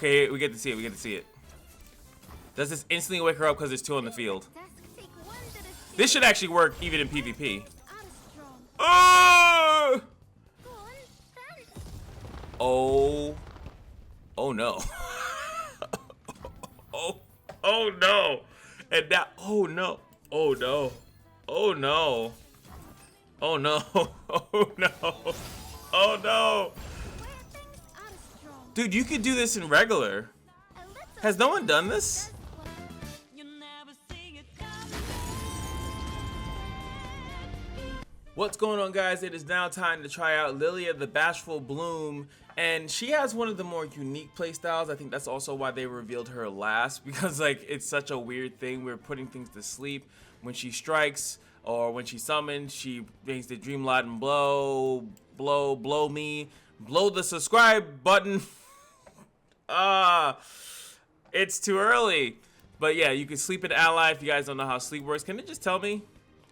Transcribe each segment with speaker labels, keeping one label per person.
Speaker 1: Okay, we get to see it. We get to see it. Does this instantly wake her up because there's 2 on the field? This should actually work even in PvP. Oh! Oh. Oh no. Oh no. And that, oh no. Oh no. Oh no. Oh no. Oh no. Oh no. Dude, you could do this in regular. Has no one done this? What's going on, guys? It is now time to try out Lillia the Bashful Bloom, and she has one of the more unique playstyles. I think that's also why they revealed her last, because like it's such a weird thing. We're putting things to sleep when she strikes or when she summons. She makes the dream lot and blow me, blow the subscribe button. It's too early. But yeah, you can sleep an ally if you guys don't know how sleep works. Can it just tell me?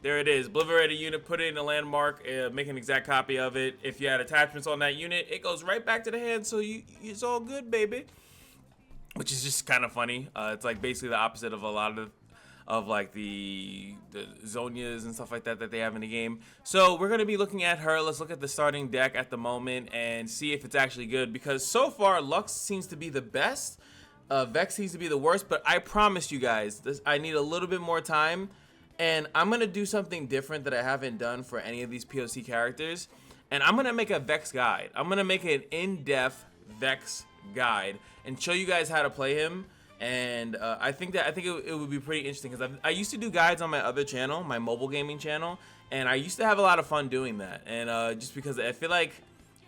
Speaker 1: There it is. Obliterate a unit, put it in a landmark, make an exact copy of it. If you had attachments on that unit, it goes right back to the hand, so it's all good, baby. Which is just kind of funny. It's like basically the opposite of a lot of like the Zonias and stuff like that they have in the game. So we're gonna be looking at her. Let's look at the starting deck at the moment and see if it's actually good, because so far Lux seems to be the best. Vex seems to be the worst, but I promise you guys, I need a little bit more time. And I'm going to do something different that I haven't done for any of these POC characters. And I'm going to make a Vex guide. I'm going to make an in-depth Vex guide and show you guys how to play him. And I think it would be pretty interesting, because I used to do guides on my other channel, my mobile gaming channel. And I used to have a lot of fun doing that. And just because I feel like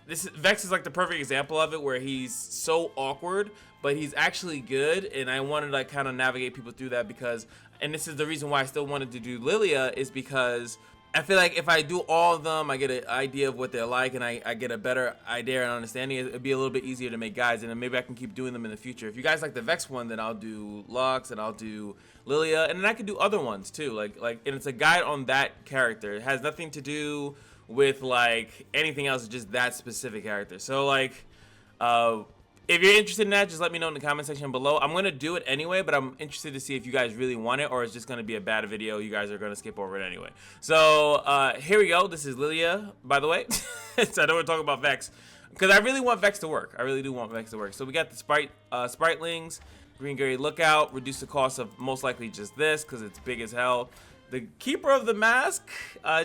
Speaker 1: Vex is like the perfect example of it, where he's so awkward, but he's actually good. And I wanted to like kind of navigate people through that, because, and this is the reason why I still wanted to do Lillia, is because I feel like if I do all of them, I get an idea of what they're like, and I get a better idea and understanding. It'd be a little bit easier to make guides, and then maybe I can keep doing them in the future. If you guys like the Vex one, then I'll do Lux, and I'll do Lillia, and then I could do other ones too. And it's a guide on that character. It has nothing to do with like anything else, just that specific character. So like if you're interested in that, just let me know in the comment section below. I'm gonna do it anyway, but I'm interested to see if you guys really want it, or it's just gonna be a bad video. You guys are gonna skip over it anyway. So here we go. This is Lillia, by the way. So I don't want to talk about Vex, because I really want Vex to work. I really do want Vex to work. So we got the Spritelings, Green Gary Lookout, reduce the cost of most likely just this, because it's big as hell. The Keeper of the Mask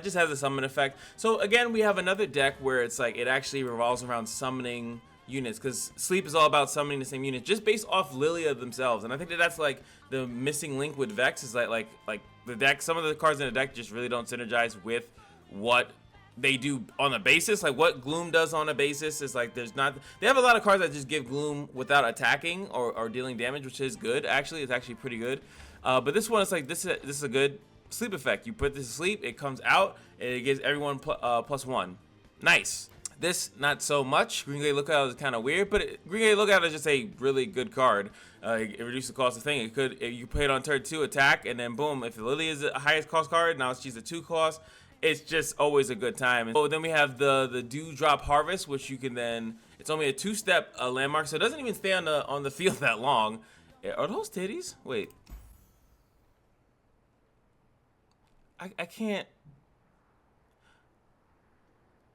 Speaker 1: just has a summon effect. So again, we have another deck where it's like it actually revolves around summoning units, because sleep is all about summoning the same unit just based off Lillia themselves. And I think that's like the missing link with Vex, is like the deck, some of the cards in the deck just really don't synergize with what they do on a basis. Like what Gloom does on a basis is like they have a lot of cards that just give Gloom without attacking or dealing damage, which is good. Actually, it's actually pretty good. But this one is like this is a good sleep effect. You put this to sleep, it comes out, and it gives everyone +1. Nice. This, not so much. Green Gray Lookout is kind of weird, but Green Gray Lookout is just a really good card. It reduces the cost of thing. It could, if you play it on turn 2, attack, and then boom, if Lillia is the highest cost card, now she's a 2 cost. It's just always a good time. And so then we have the Dewdrop Harvest, which you can then, it's only a 2-step landmark, so it doesn't even stay on the field that long. Are those titties? Wait. I can't.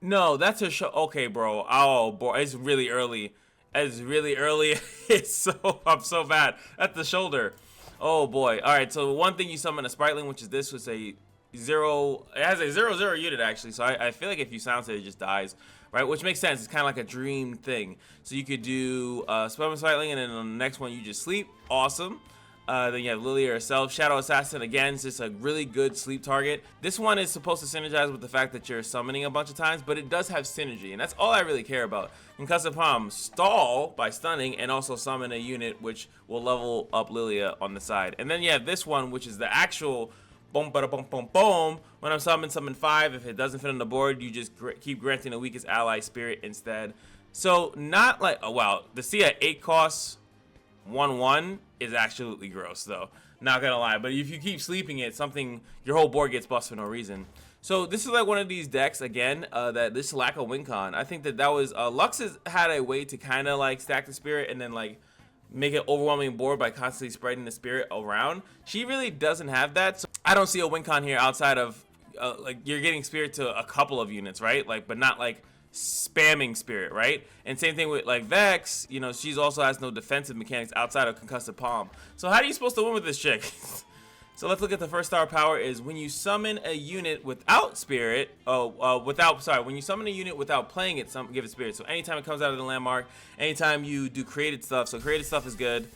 Speaker 1: No, that's a show. Okay, bro. Oh, boy. It's really early. It's really early. I'm so bad. That's the shoulder. Oh, boy. All right, so one thing you summon a Spriteling, which is this, was a 0. It has a 0/0 unit, actually. So I feel like if you silence it, it just dies, right? Which makes sense. It's kind of like a dream thing. So you could do summon Spriteling, and then on the next one, you just sleep. Awesome. Then you have Lillia herself. Shadow Assassin, again, is just a really good sleep target. This one is supposed to synergize with the fact that you're summoning a bunch of times, but it does have synergy, and that's all I really care about. In Custom Palm, stall by stunning, and also summon a unit which will level up Lillia on the side. And then you have this one, which is the actual boom, bada, boom, boom, boom. When I'm summon 5, if it doesn't fit on the board, you just keep granting the weakest ally spirit instead. So not like, oh wow, to see at 8 costs 1/1 is absolutely gross, though. Not gonna lie, but if you keep sleeping it, your whole board gets busted for no reason. So this is like one of these decks again that this lack of win con. I think that was Lux has had a way to kind of like stack the spirit and then like make it overwhelming board by constantly spreading the spirit around. She really doesn't have that. So I don't see a win con here outside of like you're getting spirit to a couple of units, right? Like, but not like spamming spirit, right? And same thing with like Vex, you know, she's also has no defensive mechanics outside of concussive palm. So how are you supposed to win with this chick? So let's look at the first star power is when you summon a unit without spirit, when you summon a unit without playing it, give it spirit. So anytime it comes out of the landmark, anytime you do created stuff, so created stuff is good.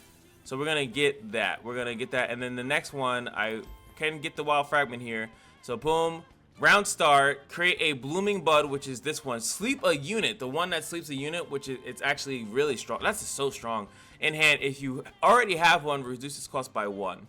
Speaker 1: So we're gonna get that, and then the next one, I can get the wild fragment here. So boom, round start, create a blooming bud, which is this one. Sleep a unit, the one that sleeps a unit, which is, it's actually really strong. That's so strong. In hand, if you already have one, reduce its cost by 1.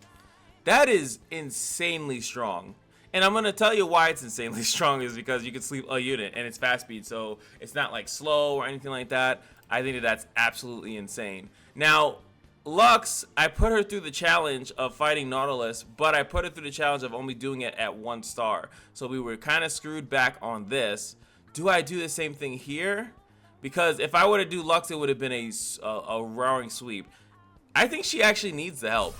Speaker 1: That is insanely strong. And I'm going to tell you why it's insanely strong is because you can sleep a unit and it's fast speed. So it's not like slow or anything like that. I think that that's absolutely insane. Now, Lux, I put her through the challenge of fighting Nautilus, but I put her through the challenge of only doing it at 1 star. So we were kind of screwed back on this. Do I do the same thing here? Because if I were to do Lux, it would have been a roaring sweep. I think she actually needs the help.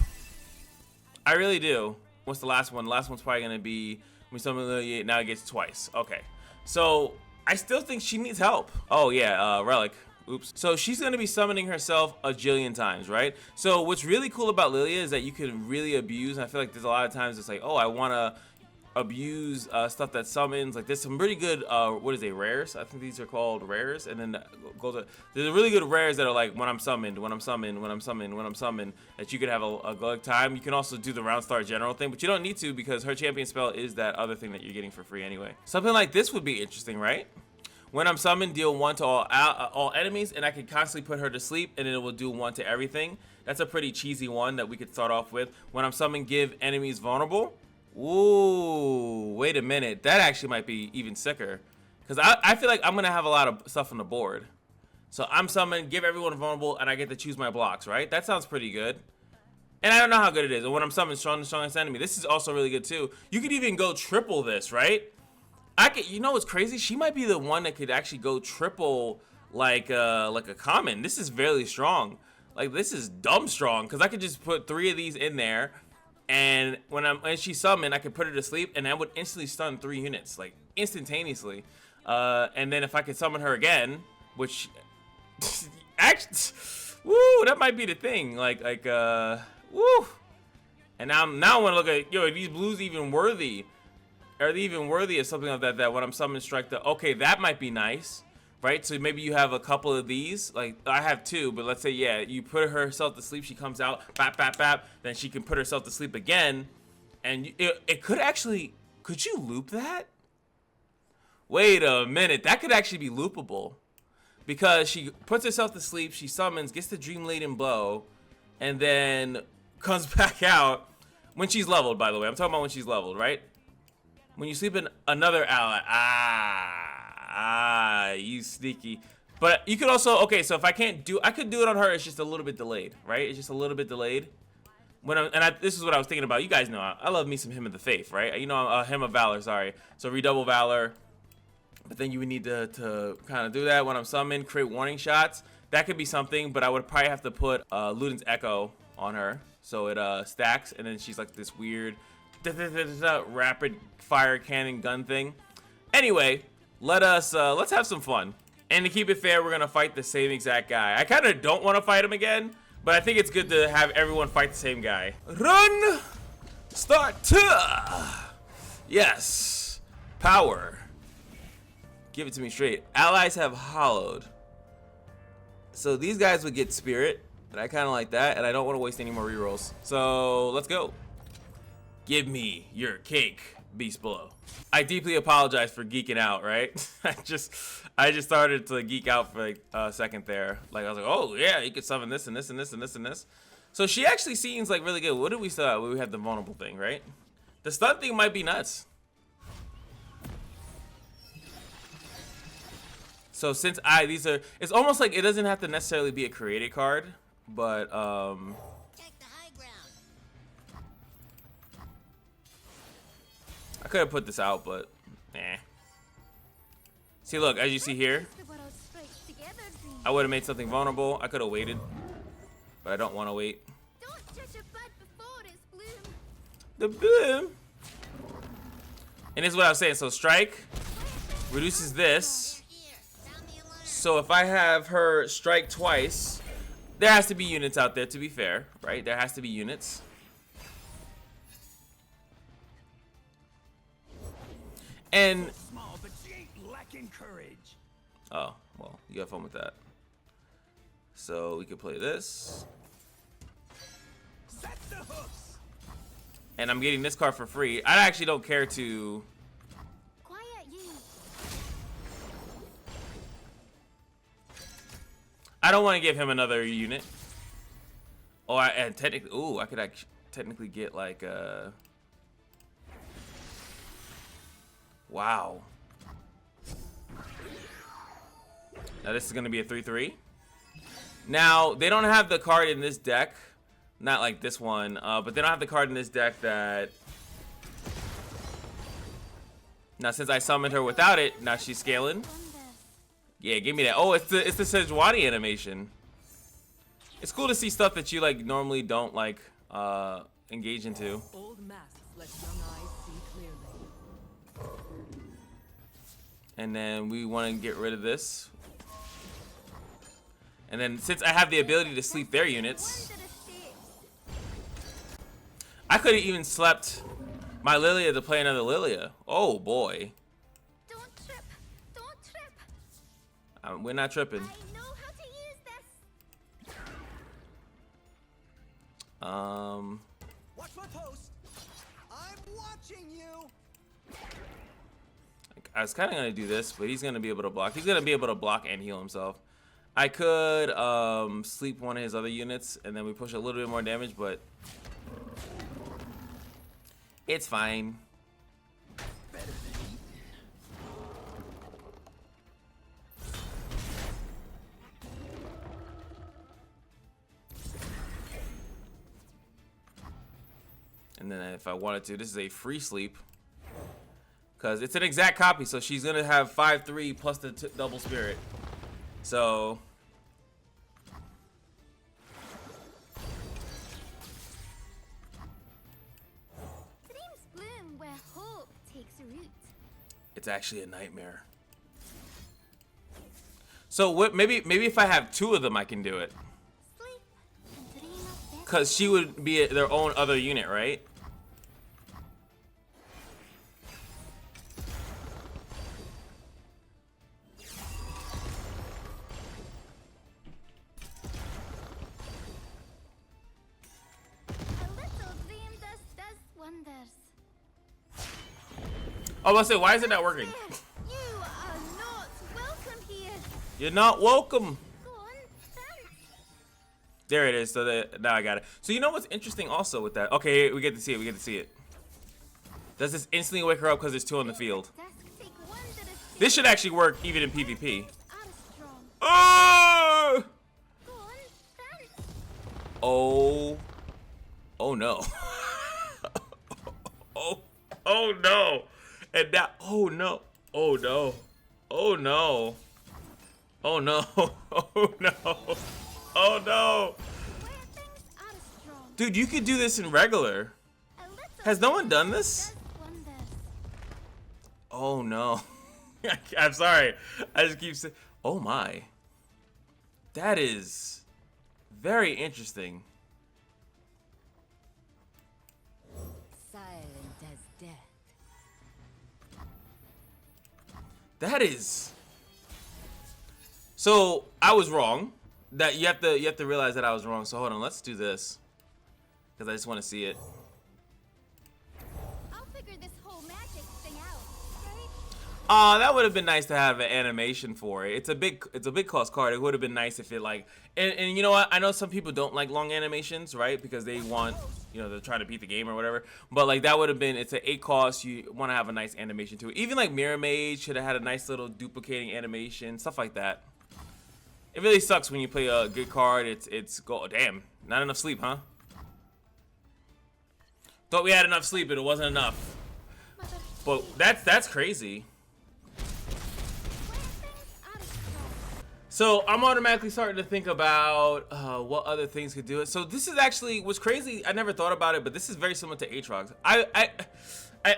Speaker 1: I really do. What's the last one? The last one's probably going to be when someone Lillia now gets twice. Okay. So I still think she needs help. Oh, yeah. Relic. Oops. So she's going to be summoning herself a jillion times, right? So what's really cool about Lillia is that you can really abuse. And I feel like there's a lot of times it's like, oh, I want to abuse stuff that summons. Like there's some really good what is it, rares? I think these are called rares. And then there's really good rares that are like when I'm summoned that you could have a good time. You can also do the round star general thing, but you don't need to because her champion spell is that other thing that you're getting for free anyway. Something like this would be interesting, right? When I'm summoned, deal 1 to all enemies, and I can constantly put her to sleep, and then it will do 1 to everything. That's a pretty cheesy one that we could start off with. When I'm summoned, give enemies vulnerable. Ooh, wait a minute. That actually might be even sicker. Because I feel like I'm going to have a lot of stuff on the board. So I'm summoned, give everyone vulnerable, and I get to choose my blocks, right? That sounds pretty good. And I don't know how good it is. And when I'm summoned, strongest enemy. This is also really good too. You could even go triple this, right? You know what's crazy? She might be the one that could actually go triple like a common. This is very strong. Like this is dumb strong because I could just put 3 of these in there, and when she's summoned, I could put her to sleep, and that would instantly stun 3 units, like instantaneously. And then if I could summon her again, which actually, woo, that might be the thing. Woo. And now I want to look at, yo, are these blues even worthy? Are they even worthy of something like that? That when I'm summoned, strike the, okay, that might be nice, right? So maybe you have a couple of these. Like I have 2, but let's say, yeah, you put herself to sleep. She comes out, bap, bap, bap. Then she can put herself to sleep again, and it could actually. Could you loop that? Wait a minute, that could actually be loopable, because she puts herself to sleep. She summons, gets the dream laden blow, and then comes back out when she's leveled. By the way, I'm talking about when she's leveled, right? When you sleep in another ally, you sneaky. But you could also, okay, so if I can't do, I could do it on her. It's just a little bit delayed, right? It's just a little bit delayed. This is what I was thinking about. You guys know, I love me some Hymn of the Faith, right? You know, Hymn of Valor, sorry. So redouble Valor. But then you would need to kind of do that when I'm summoned, create warning shots. That could be something, but I would probably have to put Luden's Echo on her. So it stacks, and then she's like this weird rapid fire cannon gun thing. Anyway, let's have some fun. And to keep it fair, we're gonna fight the same exact guy. I kind of don't want to fight him again, but I think it's good to have everyone fight the same guy. Run, start. Yes, power. Give it to me straight. Allies have hollowed. So these guys would get spirit, but I kind of like that, and I don't want to waste any more rerolls. So let's go. Give me your cake, Beast Below. I deeply apologize for geeking out, right? I just started to geek out for like a second there. Like I was like, oh yeah, you could summon this and this and this and this and this. So she actually seems like really good. What did we still have? We had the vulnerable thing, right? The stun thing might be nuts. So since it's almost like it doesn't have to necessarily be a created card, but I could have put this out, but nah. See, look, as you see here, I would have made something vulnerable. I could have waited, but but I don't want to wait.
Speaker 2: Don't judge a bud before its bloom.
Speaker 1: The boom. And this is what I was saying. So strike reduces this. So if I have her strike twice, there has to be units out there, to be fair, right? There has to be units. And oh, well, you have fun with that. So we could play this. And I'm getting this card for free. I actually don't care to.
Speaker 2: Quiet you.
Speaker 1: I don't want to give him another unit. Oh, and technically, ooh, I could actually technically get like a. Wow. Now this is gonna be a 3/3. Now they don't have the card in this deck. Not like this one, but they don't have the card in this deck that... Now, since I summoned her without it, now she's scaling. Yeah, give me that. Oh, it's the Sejuani animation. It's cool to see stuff that you like normally don't like engage into.
Speaker 3: Old masks let young eyes see clearly.
Speaker 1: And then we want to get rid of this. And then since I have the ability to sleep their units, I could have even slept my Lillia to play another Lillia. Oh boy.
Speaker 2: Don't trip. Don't trip.
Speaker 1: We're not tripping.
Speaker 2: I know how to use this.
Speaker 4: Watch my post. I'm watching you.
Speaker 1: I was kind of gonna do this, but he's gonna be able to block. He's gonna be able to block and heal himself. I could sleep one of his other units, and then we push a little bit more damage, but it's fine. And then if I wanted to, this is a free sleep. Because it's an exact copy, so she's going to have 5/3 plus the double spirit. So...
Speaker 2: Dreams bloom where hope takes root.
Speaker 1: It's actually a nightmare. So what? Maybe if I have two of them, I can do it.
Speaker 2: Sleep and dream of better.
Speaker 1: Because she would be their own other unit, right? I was gonna say, why is it not working?
Speaker 2: You are not welcome here.
Speaker 1: You're not welcome.
Speaker 2: Go on, dance.
Speaker 1: There it is. So now I got it. So you know what's interesting also with that? Okay, we get to see it. We get to see it. Does this instantly wake her up because there's two on the field? This should actually work even in PvP. Oh! Oh. Oh no. Oh no. And now, oh no. Oh no. Oh no. Oh no. Oh no. Oh no. Dude, you could do this in regular. Has no one done this? Oh no. I'm sorry. I just keep saying, oh my. That is very interesting.
Speaker 3: Silent as death.
Speaker 1: That is. So I was wrong. That you have to realize that I was wrong. So hold on, let's do this because I just want to see it.
Speaker 2: I'll figure this whole magic thing out, right?
Speaker 1: That would have been nice to have an animation for it. It's a big cost card. It would have been nice if it like and you know what? I know some people don't like long animations, right? Because they want, you know, they're trying to beat the game or whatever. But like that would have been, it's an 8 cost. You want to have a nice animation to it. Even like Mirror Mage should have had a nice little duplicating animation, stuff like that. It really sucks when you play a good card. It's go, damn, not enough sleep, huh? Thought we had enough sleep, but it wasn't enough. But that's crazy. So I'm automatically starting to think about what other things could do it. So this is actually what's crazy. I never thought about it, but this is very similar to Aatrox. I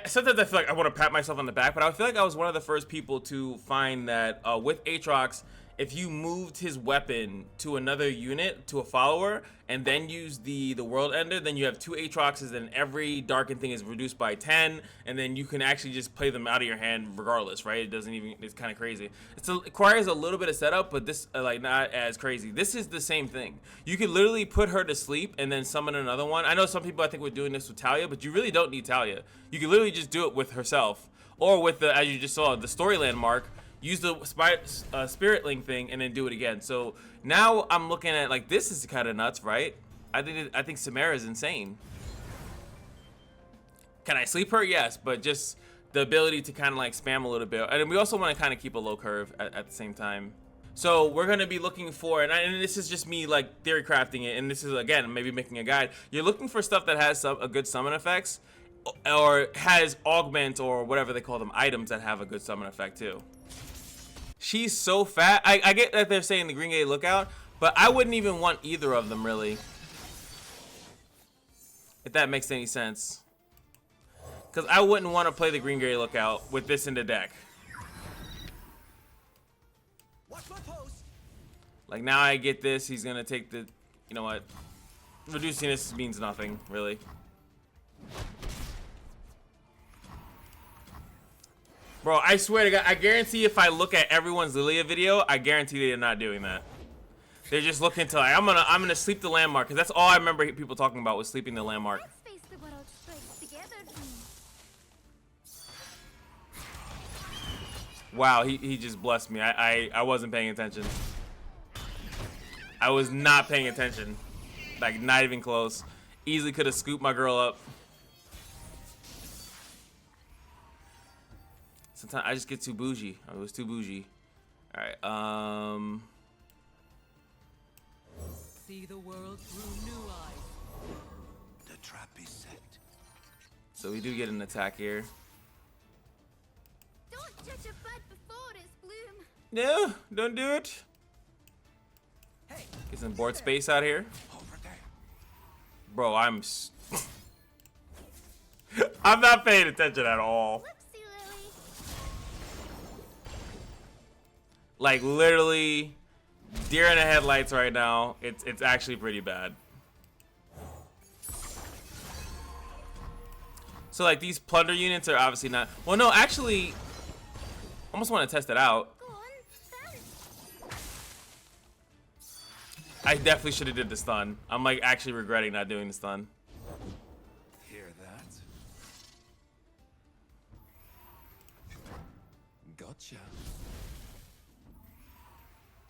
Speaker 1: sometimes I feel like I want to pat myself on the back, but I feel like I was one of the first people to find that with Aatrox, if you moved his weapon to another unit, to a follower, and then used the world ender, then you have 2 Aatroxes and every darkened thing is reduced by 10, and then you can actually just play them out of your hand regardless, right? It doesn't even, it's kind of crazy. It requires a little bit of setup, but this like not as crazy. This is the same thing. You could literally put her to sleep and then summon another one. I know some people I think were doing this with Talia, but you really don't need Talia. You can literally just do it with herself, or with the, as you just saw, the story landmark. Use the spirit link thing and then do it again. So now I'm looking at like, this is kind of nuts, right? I think Samara is insane. Can I sleep her? Yes, but just the ability to kind of like spam a little bit, and we also want to kind of keep a low curve at the same time. So we're gonna be looking for, and this is just me like theory crafting it, and this is again maybe making a guide. You're looking for stuff that has a good summon effects, or has augment or whatever they call them, items that have a good summon effect too. She's so fat. I get that they're saying the Green Gate Lookout, but I wouldn't even want either of them really, if that makes any sense. Because I wouldn't want to play the Green Gate Lookout with this in the deck.
Speaker 4: Watch my post.
Speaker 1: Like now I get this, he's gonna take the, you know what? Reducing this means nothing, really. Bro, I swear to God, I guarantee if I look at everyone's Lillia video, I guarantee they're not doing that. They're just looking to like, I'm gonna sleep the landmark, because that's all I remember people talking about was sleeping the landmark.
Speaker 2: Let's face the world strikes together.
Speaker 1: Wow, he just blessed me. I wasn't paying attention. I was not paying attention. Like, not even close. Easily could have scooped my girl up. Sometimes I just get too bougie. I was too bougie. Alright,
Speaker 3: See the world through new eyes.
Speaker 4: The trap is set.
Speaker 1: so we do get an attack here.
Speaker 2: Don't judge a bud before its bloom.
Speaker 1: No, don't do it.
Speaker 4: Hey,
Speaker 1: Get some board space out here.
Speaker 4: over there.
Speaker 1: Bro, I'm not paying attention at all.
Speaker 2: Whoopsie, Lily.
Speaker 1: Like literally deer in the headlights right now. It's actually pretty bad. So like these plunder units are obviously not, well no, actually almost want to test it out.
Speaker 2: Go on, dance.
Speaker 1: I definitely should have did the stun. I'm like actually regretting not doing the stun.
Speaker 4: Hear that? Gotcha.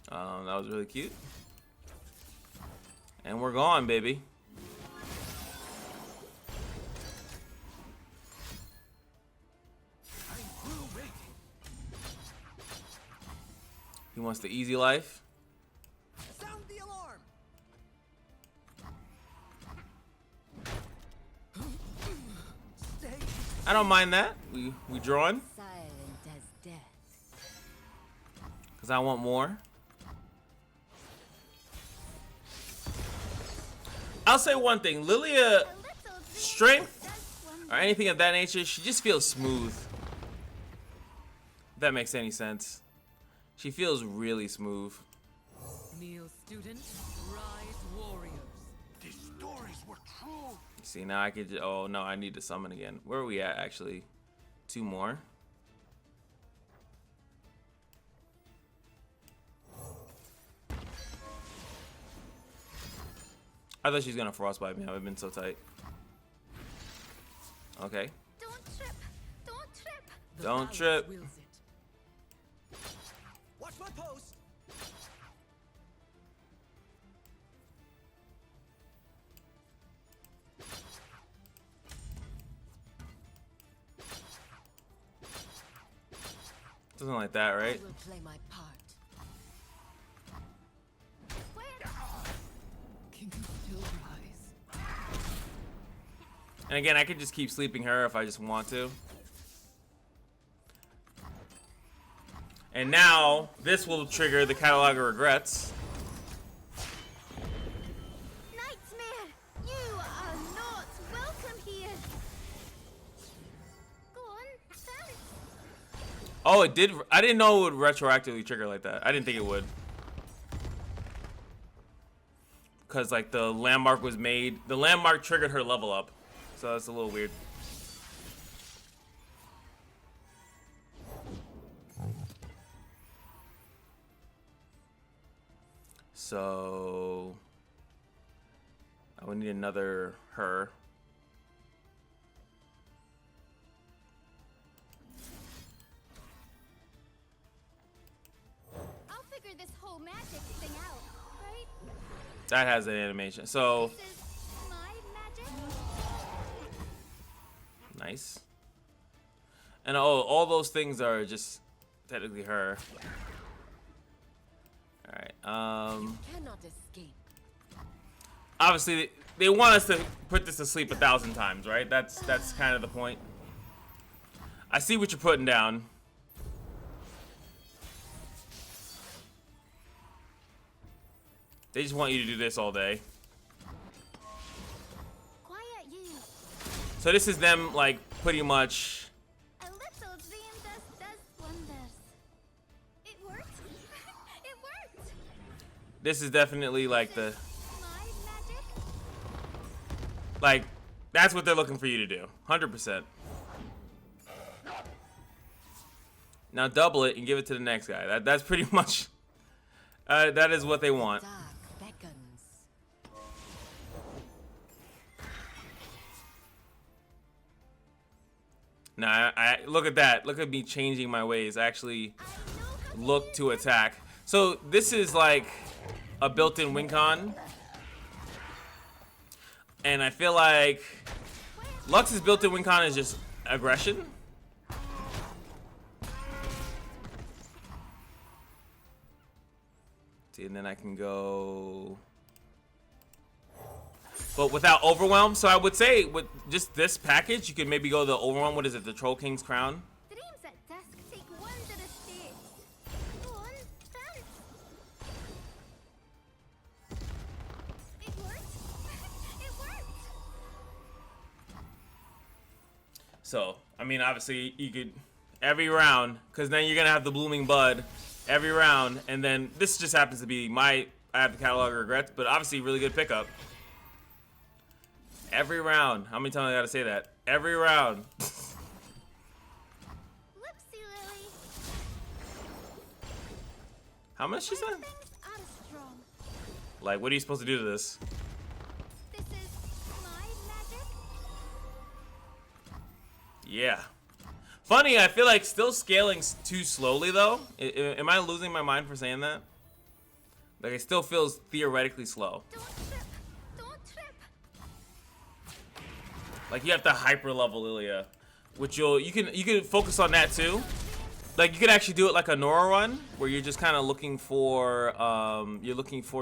Speaker 1: That was really cute. And we're gone, baby.
Speaker 4: I'm through waiting.
Speaker 1: He wants the easy life.
Speaker 4: Sound the alarm. Stay.
Speaker 1: I don't mind that. We drawing
Speaker 3: Silent as death.
Speaker 1: because I want more. I'll say one thing, Lillia
Speaker 2: A little drink
Speaker 1: strength
Speaker 2: does
Speaker 1: or
Speaker 2: wonders.
Speaker 1: anything of that nature, she just feels smooth. If that makes any sense. She feels really smooth.
Speaker 3: Kneel students, rise warriors.
Speaker 4: These stories were true.
Speaker 1: See, now I could just, oh no, I need to summon again. Where are we at actually? 2 more. I thought she was gonna frostbite me. I would have been so tight. Okay.
Speaker 2: Don't trip. Don't trip.
Speaker 3: The
Speaker 1: Don't
Speaker 3: balance
Speaker 1: trip.
Speaker 3: wills it.
Speaker 4: Watch my post.
Speaker 1: Something like that, right?
Speaker 3: I will play my part.
Speaker 2: Where?
Speaker 3: Can you still rise?
Speaker 1: And again, I could just keep sleeping her if I just want to. And now this will trigger the catalog of regrets.
Speaker 2: Nightmare! You are not welcome here! Go on, dance!
Speaker 1: Oh, it did. I didn't know it would retroactively trigger like that. I didn't think it would. Because, like, the landmark was made. The landmark triggered her level up. So that's a little weird. So I would need another her.
Speaker 2: I'll figure this whole magic thing out, right?
Speaker 1: That has an animation. So
Speaker 2: This is my magic?
Speaker 1: nice. And oh, all those things are just technically her. All right.
Speaker 3: Cannot escape.
Speaker 1: Obviously, they want us to put this to sleep 1,000 times, right? That's kind of the point. I see what you're putting down. They just want you to do this all day.
Speaker 2: Quiet you.
Speaker 1: So this is them, like, pretty much.
Speaker 2: A little dream does wonders. It worked. It worked.
Speaker 1: This is definitely like the,
Speaker 2: My magic?
Speaker 1: like, that's what they're looking for you to do. 100%. Now double it and give it to the next guy. That's pretty much. That is what they want.
Speaker 3: Dark beckons.
Speaker 1: Nah, I look at that. Look at me changing my ways. I actually look to attack. So this is like a built-in win con. And I feel like Lux's built-in win con is just aggression. See, and then I can go, but without overwhelm. So I would say with just this package, you could maybe go the overwhelm. What is it? The Troll King's Crown.
Speaker 2: Dreams at dusk take wondrous shapes. Go on, dance. It worked. It worked.
Speaker 1: So I mean, obviously you could every round, because then you're gonna have the Blooming Bud every round, and then this just happens to be I have the catalog of regrets, but obviously really good pickup. Every round. How many times I gotta say that? Every round.
Speaker 2: Whoopsie, Lily.
Speaker 1: How much she said?
Speaker 2: Things are strong.
Speaker 1: Like, what are you supposed to do to this?
Speaker 2: This is my magic.
Speaker 1: Yeah. Funny, I feel like still scaling too slowly though. Am I losing my mind for saying that? Like, it still feels theoretically slow.
Speaker 2: Don't trip. Don't trip.
Speaker 1: Like, you have to hyper level Lillia, which you can focus on that too. Like, you could actually do it like a Nora run, where you're just kind of looking for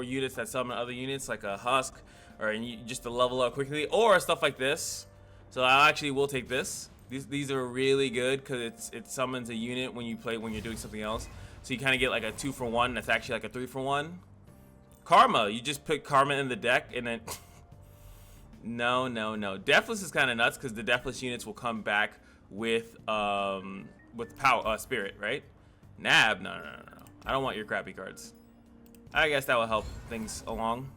Speaker 1: units that summon other units, like a Husk, or just to level up quickly, or stuff like this. So I actually will take this. These are really good because it summons a unit when you're doing something else. So you kind of get like a 2-for-1. That's actually like a 3-for-1. Karma. You just put Karma in the deck and then. No. Deathless is kind of nuts because the Deathless units will come back with power spirit, right? Nab. No. I don't want your crappy cards. I guess that will help things along.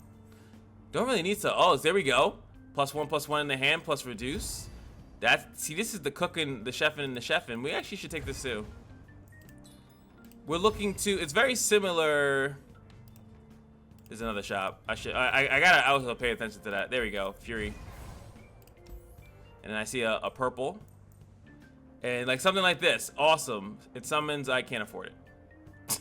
Speaker 1: Don't really need to. Oh, there we go. +1/+1 in the hand plus reduce. See, this is the cooking, the chefing, and the chefing. We actually should take this too. We're looking to. It's very similar. There's another shop. I gotta also pay attention to that. There we go, Fury. And then I see a purple. And like something like this, awesome. It summons. I can't afford it.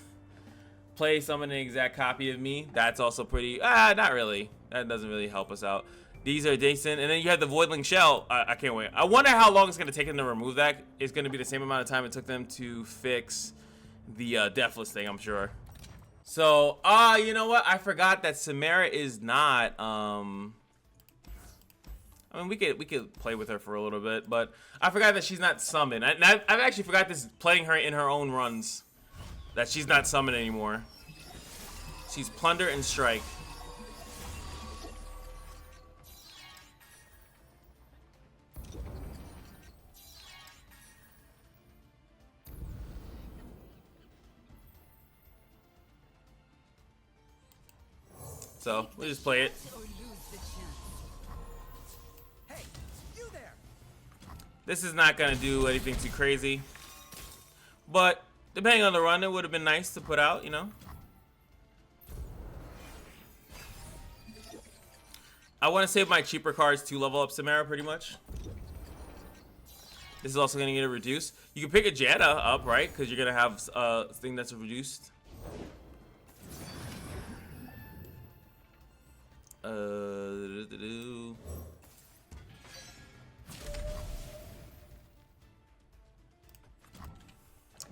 Speaker 1: Play summon an exact copy of me. That's also pretty. Not really. That doesn't really help us out. These are decent, and then you have the Voidling Shell. I can't wait. I wonder how long it's going to take them to remove that. It's going to be the same amount of time it took them to fix the Deathless thing, I'm sure. So, you know what? I forgot that Samara is not. I mean, we could play with her for a little bit, but I forgot that she's not summoned. I've actually forgot this playing her in her own runs. that she's not summoned anymore. She's Plunder and Strike. So we'll just play it.
Speaker 3: Or lose the chance.
Speaker 4: Hey, you there!
Speaker 1: This is not gonna do anything too crazy, but depending on the run, it would have been nice to put out, you know. I want to save my cheaper cards to level up Samara pretty much. This is also gonna get a reduce. You can pick a Jetta up, right? Because you're gonna have a thing that's reduced.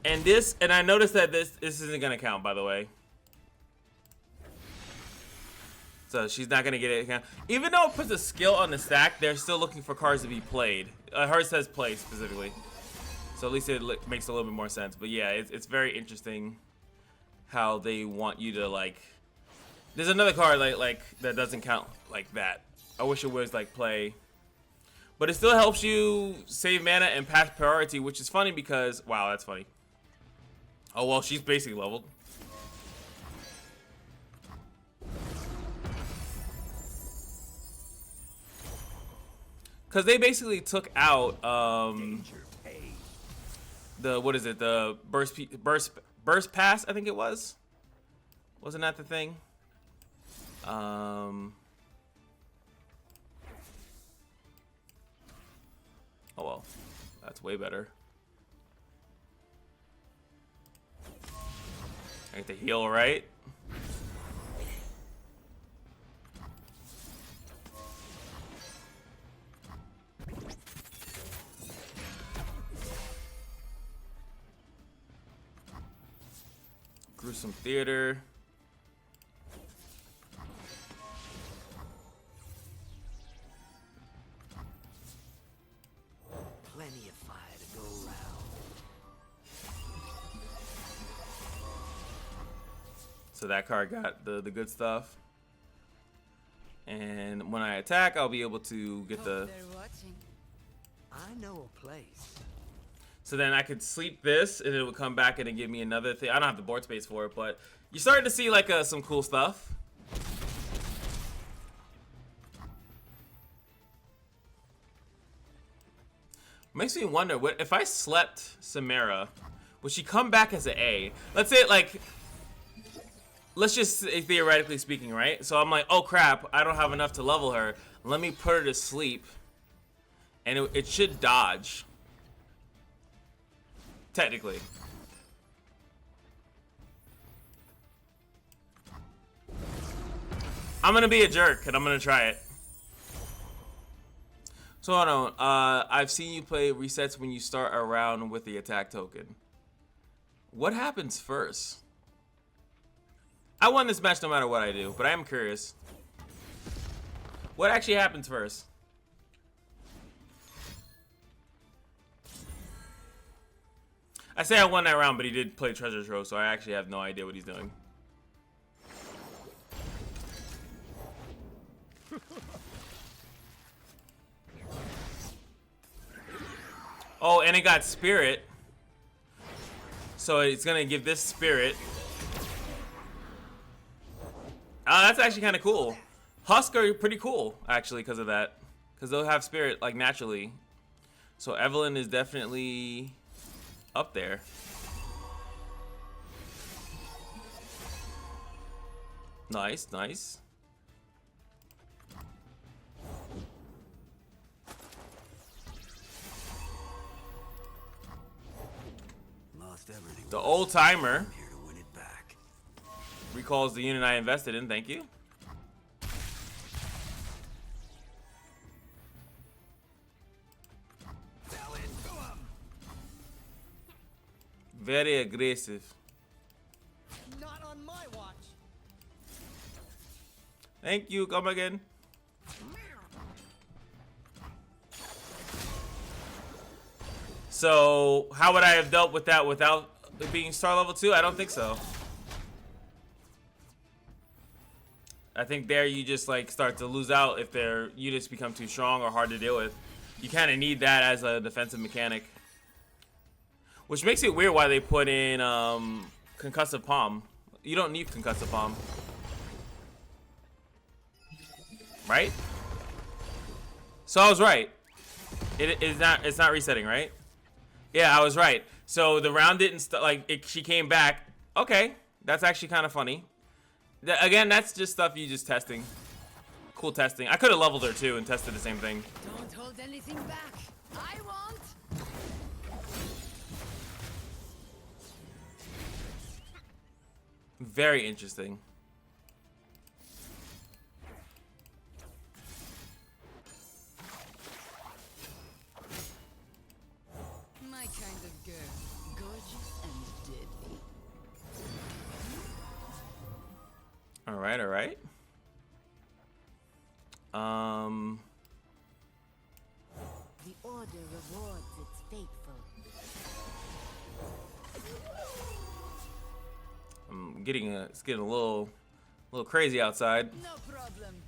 Speaker 1: And this, and I noticed that this isn't gonna count, by the way. So she's not gonna get it. Even though it puts a skill on the stack, they're still looking for cards to be played. Hers says play specifically, so at least it makes a little bit more sense. But yeah, it's very interesting how they want you to like. There's another card like that doesn't count like that. I wish it was like play, but it still helps you save mana and pass priority, which is funny because wow, that's funny. Oh well, she's basically leveled. Cause they basically took out the what is it, the burst pass, I think it was. Wasn't that the thing? Oh well, that's way better. I get to heal, right? Gruesome Theater.
Speaker 4: Plenty of fire to go around.
Speaker 1: So that card got the good stuff. And when I attack, I'll be able to get the...
Speaker 3: They're watching.
Speaker 4: I know a place.
Speaker 1: So then I could sleep this, and it would come back and then give me another thing. I don't have the board space for it, but you're starting to see like some cool stuff. Makes me wonder, what if I slept Samara, would she come back as an A? Let's say like, let's just say, theoretically speaking, right? So I'm like, oh crap, I don't have enough to level her. Let me put her to sleep, and it should dodge. Technically. I'm gonna be a jerk and I'm gonna try it. So hold on. I've seen you play resets when you start a round with the attack token. What happens first? I won this match no matter what I do, but I am curious. What actually happens first? I say I won that round, but he did play Treasure Trove, so I actually have no idea what he's doing. Oh, and it got Spirit. So it's gonna give this Spirit. That's actually kind of cool. Husk are pretty cool, actually, because of that. Because they'll have Spirit, like, naturally. So Evelyn is definitely up there. Nice, nice.
Speaker 4: Lost everything.
Speaker 1: The old timer
Speaker 4: I'm here to win it back.
Speaker 1: recalls the unit I invested in. Thank you.
Speaker 4: Fell into him.
Speaker 1: Very aggressive.
Speaker 4: Not on my watch.
Speaker 1: Thank you. Come again. So how would I have dealt with that without it being star level 2? I don't think so. I think there you just like start to lose out if their units become too strong or hard to deal with. You kind of need that as a defensive mechanic. Which makes it weird why they put in concussive palm. You don't need concussive palm. Right? So I was right. It's not resetting, right? Yeah, I was right. So the round didn't she came back. Okay, that's actually kind of funny. Again, that's just stuff you just testing. Cool testing. I could have leveled her too and tested the same thing.
Speaker 3: Don't hold anything back. I won't.
Speaker 1: Very interesting.
Speaker 3: My kind of girl. Gorgeous and deadly.
Speaker 1: All right, all right.
Speaker 2: The order rewards its faithful.
Speaker 1: It's getting a little crazy outside.
Speaker 3: No problem.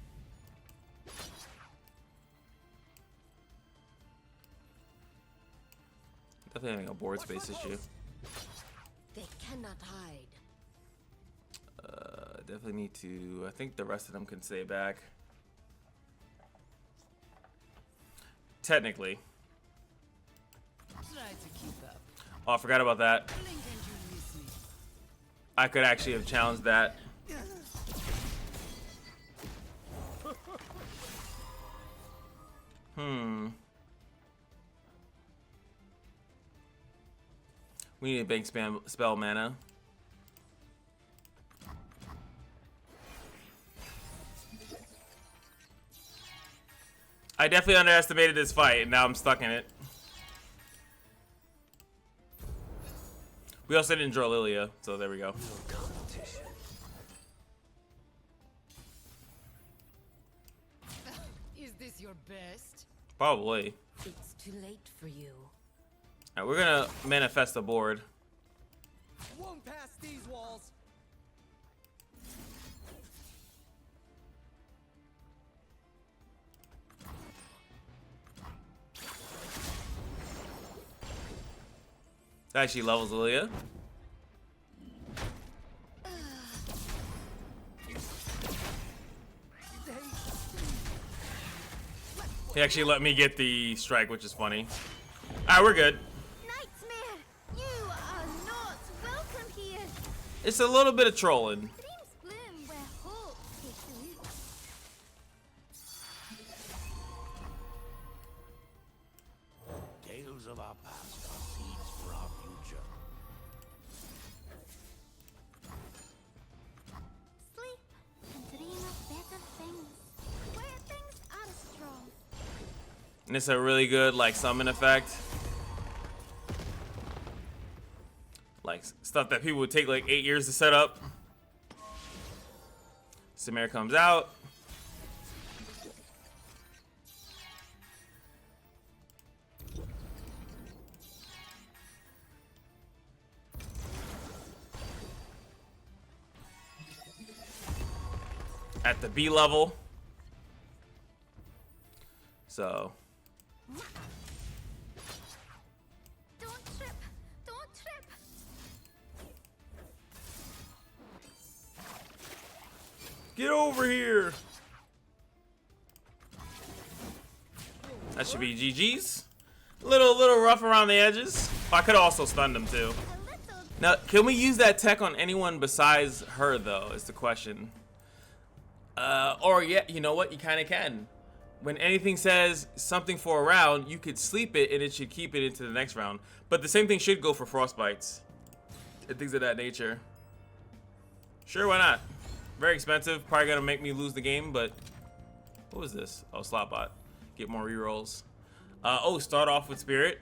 Speaker 1: Definitely having a board space issue.
Speaker 2: They cannot hide.
Speaker 1: Definitely need to. I think the rest of them can stay back. Technically.
Speaker 3: Try to keep up.
Speaker 1: Oh, I forgot about that.
Speaker 3: Blink and you miss me.
Speaker 1: I could actually have challenged that. We need a bank spell mana. I definitely underestimated this fight, and now I'm stuck in it. We also didn't draw Lillia, so there we go.
Speaker 3: Is this your best?
Speaker 1: Probably.
Speaker 2: It's too late for you.
Speaker 1: Alright, we're gonna manifest the board.
Speaker 4: Won't pass these walls.
Speaker 1: That actually levels Lillia. He actually let me get the strike, which is funny. Alright, we're good.
Speaker 2: Nightmare! You are not welcome here!
Speaker 1: It's a little bit of trolling.
Speaker 2: Dreams bloom where hope takes root.
Speaker 4: Tales of our past are seeds for our future.
Speaker 2: Sleep and dream of better things. Where things are strong.
Speaker 1: And it's a really good like summon effect. Like stuff that people would take like 8 years to set up. Samir comes out. At the B level. So
Speaker 2: Don't trip! Don't trip!
Speaker 1: get over here. That should be GG's. Little rough around the edges. I could also stun them too.
Speaker 2: A little
Speaker 1: Now, can we use that tech on anyone besides her though? Is the question. Or yeah, you know what? You kind of can. When anything says something for a round, you could sleep it and it should keep it into the next round. But the same thing should go for frostbites and things of that nature. Sure, why not? Very expensive. Probably gonna make me lose the game, but what was this? Oh, slot bot. Get more rerolls. Oh, start off with spirit.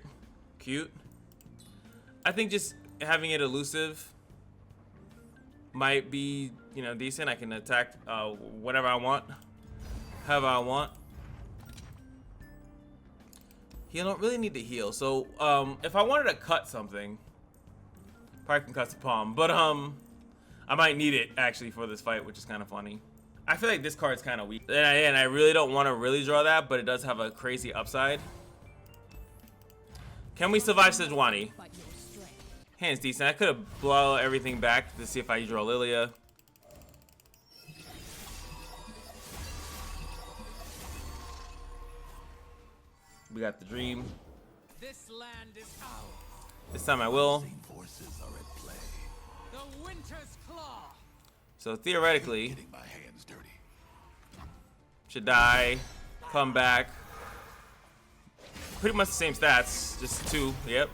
Speaker 1: Cute. I think just having it elusive might be, you know, decent. I can attack whatever I want, however I want. You don't really need to heal. So if I wanted to cut something, Probably can cuss the palm, but I might need it actually for this fight, which is kind of funny. I feel like this card's kind of weak, and I really don't want to really draw that, but it does have a crazy upside. Can we survive Sejuani? Hand's decent. I could have blow everything back to see if I draw Lillia. We got the dream.
Speaker 4: This land is ours.
Speaker 1: This time I will.
Speaker 4: Forces are at play. The Winter's Claw.
Speaker 1: So theoretically,
Speaker 4: Getting my hands dirty.
Speaker 1: should die, come back. Pretty much the same stats, just 2. Yep.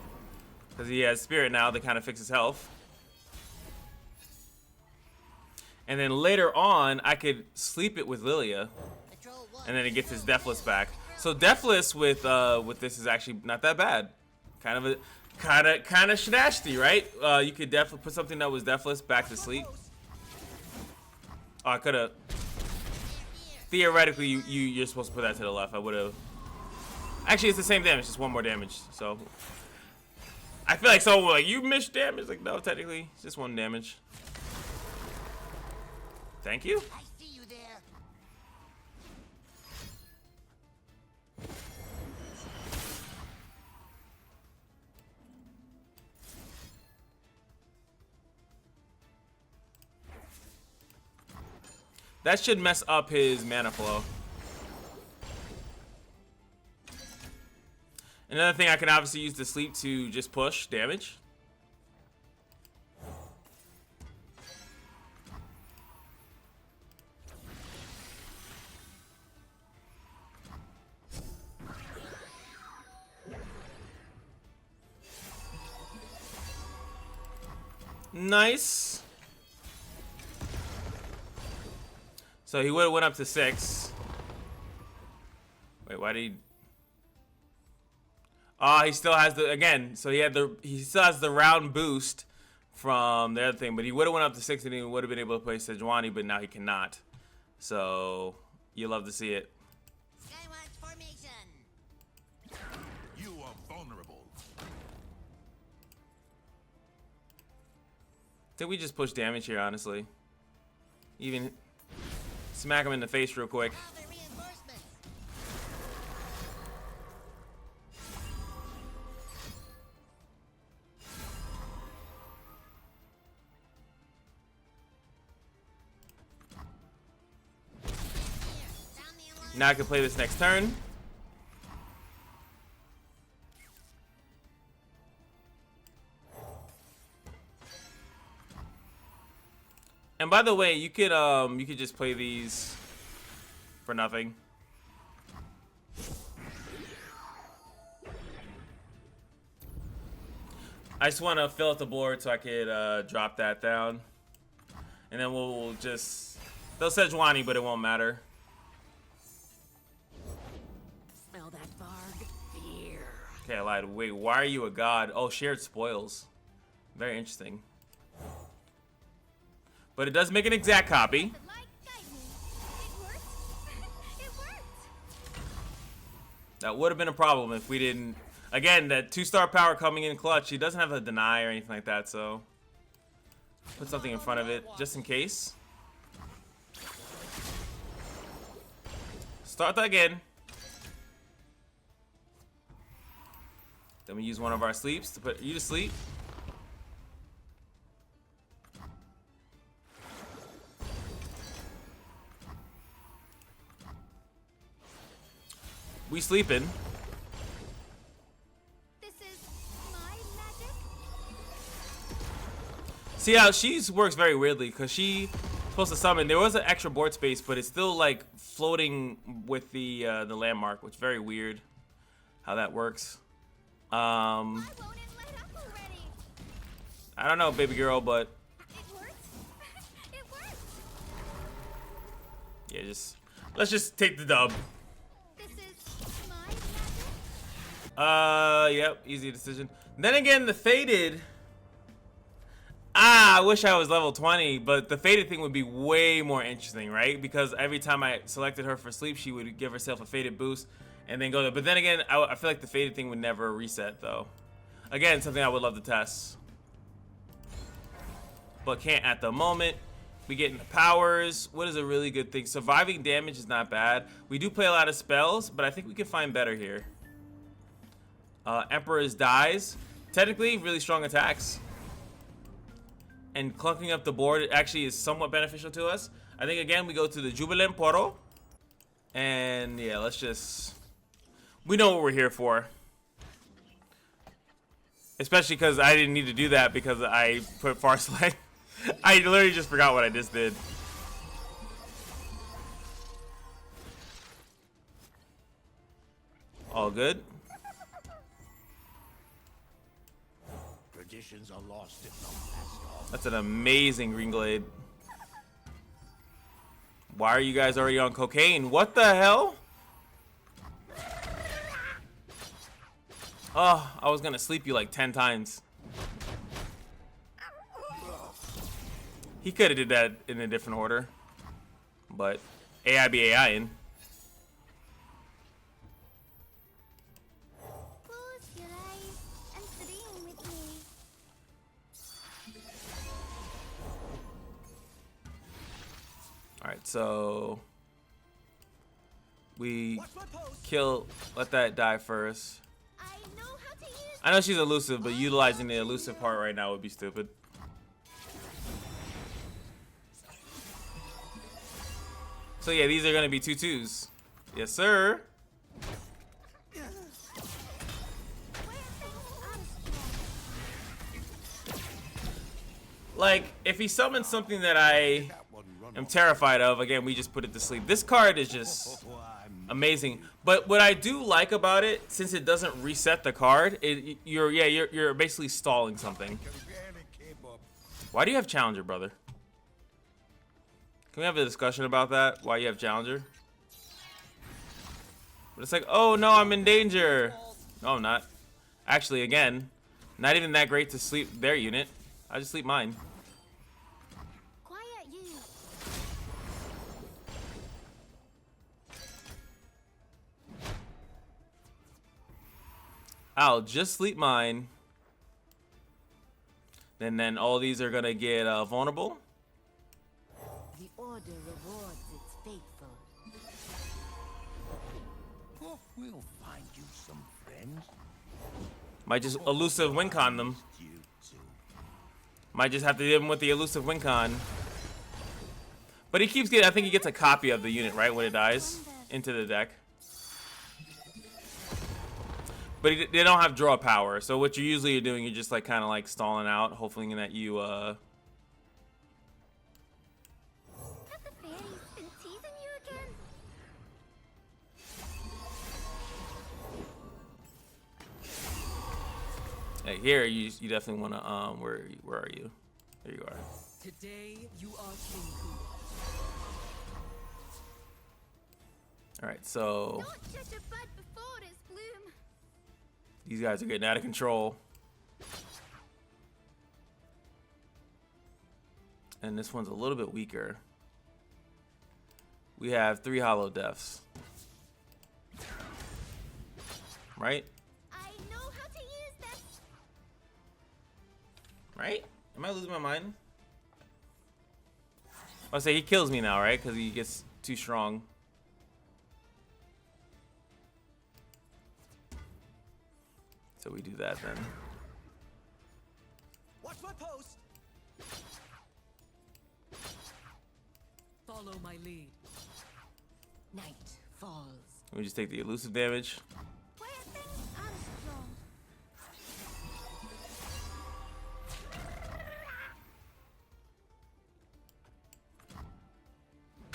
Speaker 1: Because he has Spirit now that kind of fixes health. And then later on, I could sleep it with Lillia, and then it gets his Deathless back. So Deathless with this is actually not that bad. Kind of shenasty, right? You could definitely put something that was Deathless back to sleep. Oh, I could have. Theoretically, you're supposed to put that to the left. I would have. Actually, it's the same damage, just 1 more damage. So I feel like someone like you missed damage. Like no, technically, it's just 1 damage. Thank you.
Speaker 2: I see you there.
Speaker 1: That should mess up his mana flow. Another thing I can obviously use to sleep to just push damage. Nice. So he would have went up to 6. Wait, why did he? He still has the again. So he still has the round boost from the other thing, but he would have went up to 6 and he would have been able to play Sejuani, but now he cannot. So you love to see it.
Speaker 2: Skywatch formation.
Speaker 4: You are vulnerable.
Speaker 1: I think we just push damage here, honestly. Even smack him in the face real quick.
Speaker 2: Other reinforcements. Sound the alarm.
Speaker 1: Now I can play this next turn. And by the way, you could just play these for nothing. I just want to fill out the board so I could drop that down, and then we'll just they'll Sejuani, but it won't matter.
Speaker 3: Smell that Varg? Fear.
Speaker 1: Okay, I lied. Wait, why are you a god? Oh, shared spoils. Very interesting. But it does make an exact copy.
Speaker 2: The light guide me. It worked. It worked.
Speaker 1: That would have been a problem if we didn't. Again, that 2-star power coming in clutch. He doesn't have a deny or anything like that, so put something in front of it just in case. Start that again. Then we use one of our sleeps to put you to sleep. We sleeping.
Speaker 2: This is my magic.
Speaker 1: See how she works very weirdly because she's supposed to summon. There was an extra board space, but it's still like floating with the landmark, which is very weird how that works.
Speaker 2: Why won't it light up already?
Speaker 1: I don't know, baby girl, but
Speaker 2: It worked. It worked.
Speaker 1: yeah, let's just take the dub.
Speaker 2: This is my magic.
Speaker 1: Yep, easy decision. Then again, the faded. I wish I was level 20, but the faded thing would be way more interesting, right? Because every time I selected her for sleep, she would give herself a faded boost and then go there. But then again, I feel like the faded thing would never reset, though. Again, something I would love to test. but can't at the moment. We get into powers. What is a really good thing? Surviving damage is not bad. We do play a lot of spells, but I think we can find better here. Emperor's dies. Technically, really strong attacks. And clunking up the board actually is somewhat beneficial to us. I think, again, we go to the Jubilant Poro. And, yeah, let's just... We know what we're here for. Especially because I didn't need to do that because I put Far Select. I literally just forgot what I just did. All good.
Speaker 4: Traditions are lost if not passed on.
Speaker 1: That's an amazing green glade. Why are you guys already on cocaine? What the hell? Oh, I was gonna sleep you like 10 times. He could have did that in a different order, but AI be AIing.
Speaker 2: Close your eyes and dream with me.
Speaker 1: All right, so we
Speaker 4: Watch my post.
Speaker 1: kill. Let that die first.
Speaker 2: I know how to use
Speaker 1: I know she's elusive, but utilizing the elusive part right now would be stupid. So yeah, these are gonna be 2/2s. Yes, sir.
Speaker 2: where things aren't strong.
Speaker 1: Like, if he summons something that I
Speaker 4: That one run
Speaker 1: am
Speaker 4: off.
Speaker 1: terrified of, again, we just put it to sleep. This card is just amazing. But what I do like about it, since it doesn't reset the card, you're basically stalling something. Why do you have Challenger, brother? Can we have a discussion about that? Why you have Challenger? But it's like, oh no, I'm in danger. No, I'm not. Actually, again, not even that great to sleep their unit. I just sleep mine.
Speaker 2: Quiet you.
Speaker 1: I'll just sleep mine. And then all these are gonna get vulnerable.
Speaker 3: The order rewards its faithful.
Speaker 4: Oh, we'll find you some friends.
Speaker 1: Might just elusive win con them.
Speaker 4: You too.
Speaker 1: Might just have to hit him with the elusive win con. But he keeps getting, I think he gets a copy of the unit, right, when it dies into the deck. But they don't have draw power, so what you're usually doing, you're just like kind of like stalling out, hoping that you
Speaker 2: Have the fairies been teasing you again?
Speaker 1: hey, here you definitely want to where are you? There you are.
Speaker 3: Today you are king.
Speaker 1: All right, so
Speaker 2: Don't judge a bud before its bloom.
Speaker 1: these guys are getting out of control. And this one's a little bit weaker. We have 3 hollow deaths. Right?
Speaker 2: I know how to use them.
Speaker 1: Right? Am I losing my mind? I'll say he kills me now, right? Because he gets too strong. So we do that then.
Speaker 4: Watch my post.
Speaker 3: Follow my lead. Night falls.
Speaker 1: We just take the elusive damage.
Speaker 2: Where things aren't strong.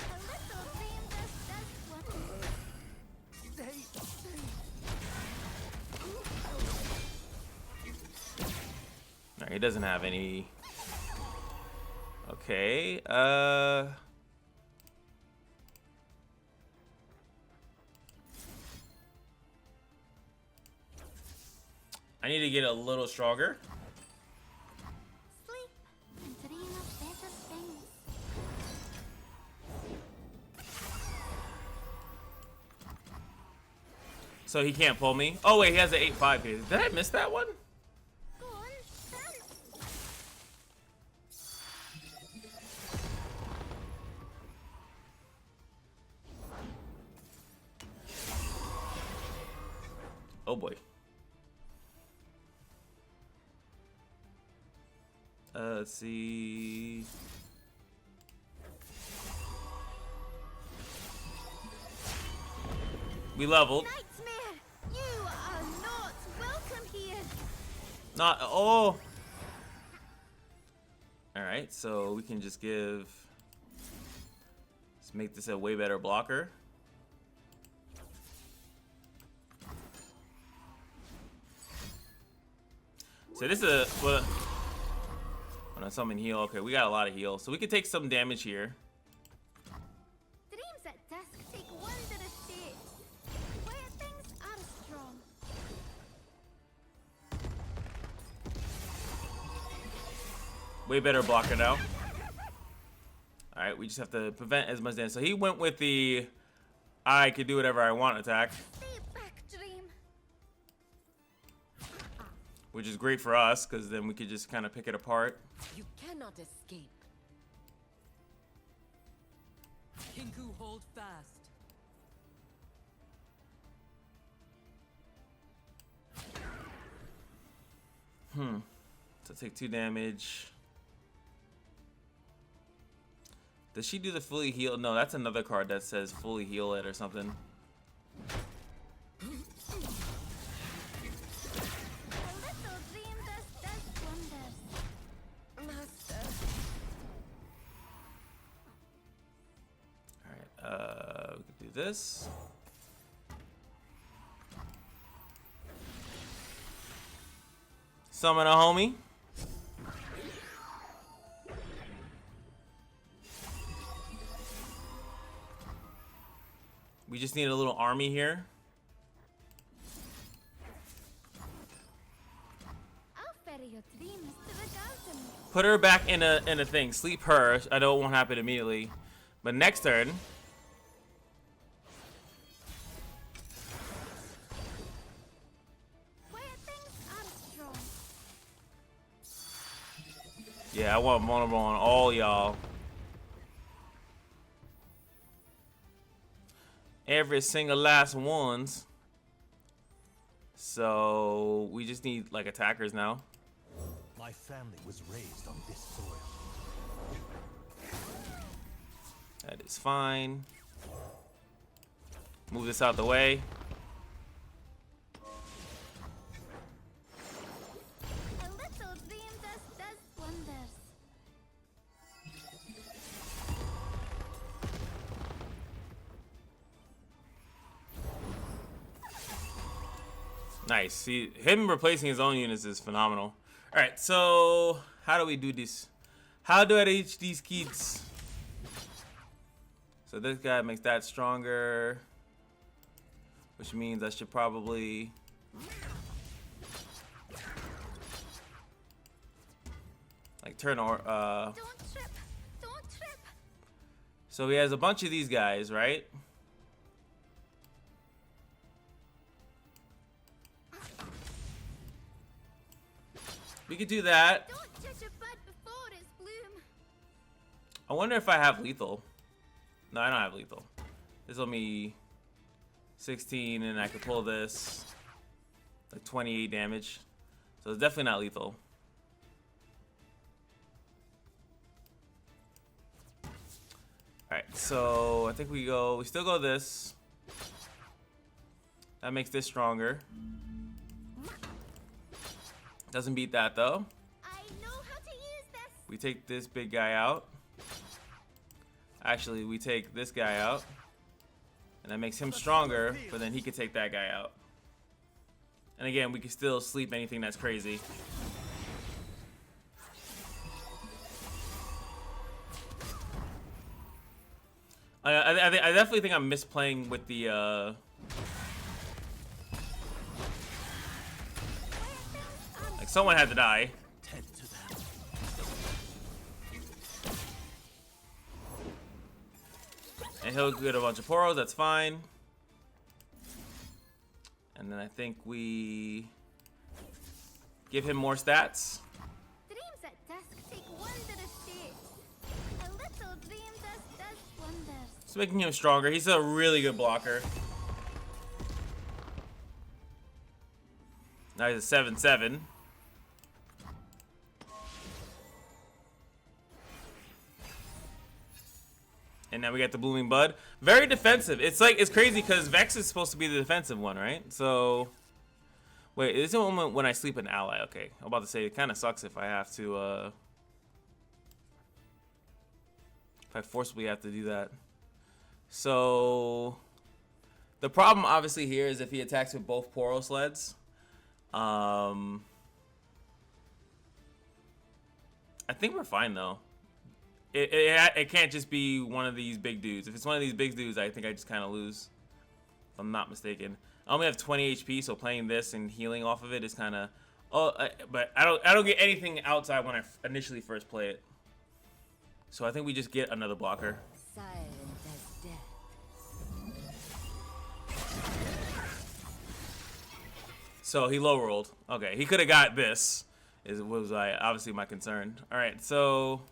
Speaker 2: A little danger does what.
Speaker 1: Alright, he doesn't have any. Okay, I need to get a little stronger.
Speaker 2: Sleep and dream of better things.
Speaker 1: So he can't pull me. Oh wait, he has an 8/5 here. Did I miss that one?
Speaker 2: Go on, then.
Speaker 1: Oh boy. Let's see. We leveled.
Speaker 2: Nightmare! You are not welcome here!
Speaker 1: Not. Oh! Alright, so we can just give. Let's make this a way better blocker. So this is a. Well, when I summon heal. Okay, we got a lot of heal. So we can take some damage here.
Speaker 2: Dreams at dusk take wondrous shapes, where things are strong.
Speaker 1: Way better blocker now. Alright, we just have to prevent as much damage. So he went with the I can do whatever I want attack.
Speaker 2: Stay back, Dream.
Speaker 1: Which is great for us, because then we could just kind of pick it apart.
Speaker 3: You cannot escape.
Speaker 4: Kinku, hold fast.
Speaker 1: So take 2 damage. Does she do the fully heal? No, that's another card that says fully heal it or something.
Speaker 2: A little dream does wonders.
Speaker 3: Master.
Speaker 1: Alright, we can do this. Summon a homie. We just need a little army here.
Speaker 2: I'll ferry your dreams to the garden.
Speaker 1: Put her back in a thing. Sleep her. I know it won't happen immediately. But next turn.
Speaker 2: Where things are strong.
Speaker 1: Yeah, I want vulnerable on all y'all. Every single last ones. So we just need like attackers now.
Speaker 5: My family was raised on this soil.
Speaker 1: That is fine. Move this out the way.
Speaker 2: A little dream does wonders.
Speaker 1: Nice. See, him replacing his own units is phenomenal. All right, so how do we do this? How do I reach these kids? So this guy makes that stronger, which means I should probably like turn or
Speaker 2: Don't trip. Don't trip.
Speaker 1: So he has a bunch of these guys, right? We could do that.
Speaker 2: Don't judge a bud before its bloom.
Speaker 1: I wonder if I have lethal. No, I don't have lethal. This will be 16, and I could pull this like 28 damage. So it's definitely not lethal. Alright, so I think we still go this. That makes this stronger. Doesn't beat that though.
Speaker 2: I know how to use this.
Speaker 1: We take this big guy out. Actually, we take this guy out. And that makes him stronger, but then he could take that guy out. And again, we can still sleep anything that's crazy. I definitely think I'm misplaying with the like someone had to die.
Speaker 5: Tend to them.
Speaker 1: And he'll get a bunch of poros, that's fine. And then I think we give him more stats.
Speaker 2: Dreams at dusk take wondrous shapes. A little dream does wonders.
Speaker 1: It's making him stronger. He's a really good blocker. Now he's a 7/7. And now we got the Blooming Bud. Very defensive. It's crazy because Vex is supposed to be the defensive one, right? So, wait, is it a moment when I sleep an ally? Okay, I'm about to say it kind of sucks if I have to, if I forcibly have to do that. So, the problem obviously here is if he attacks with both Poro sleds. I think we're fine though. It can't just be one of these big dudes. If it's one of these big dudes, I think I just kind of lose. If I'm not mistaken. I only have 20 HP, so playing this and healing off of it is kind of. But I don't get anything outside when I initially first play it. So I think we just get another blocker.
Speaker 3: Silent as death.
Speaker 1: So he low rolled. Okay, he could have got this. Was obviously my concern. All right, so.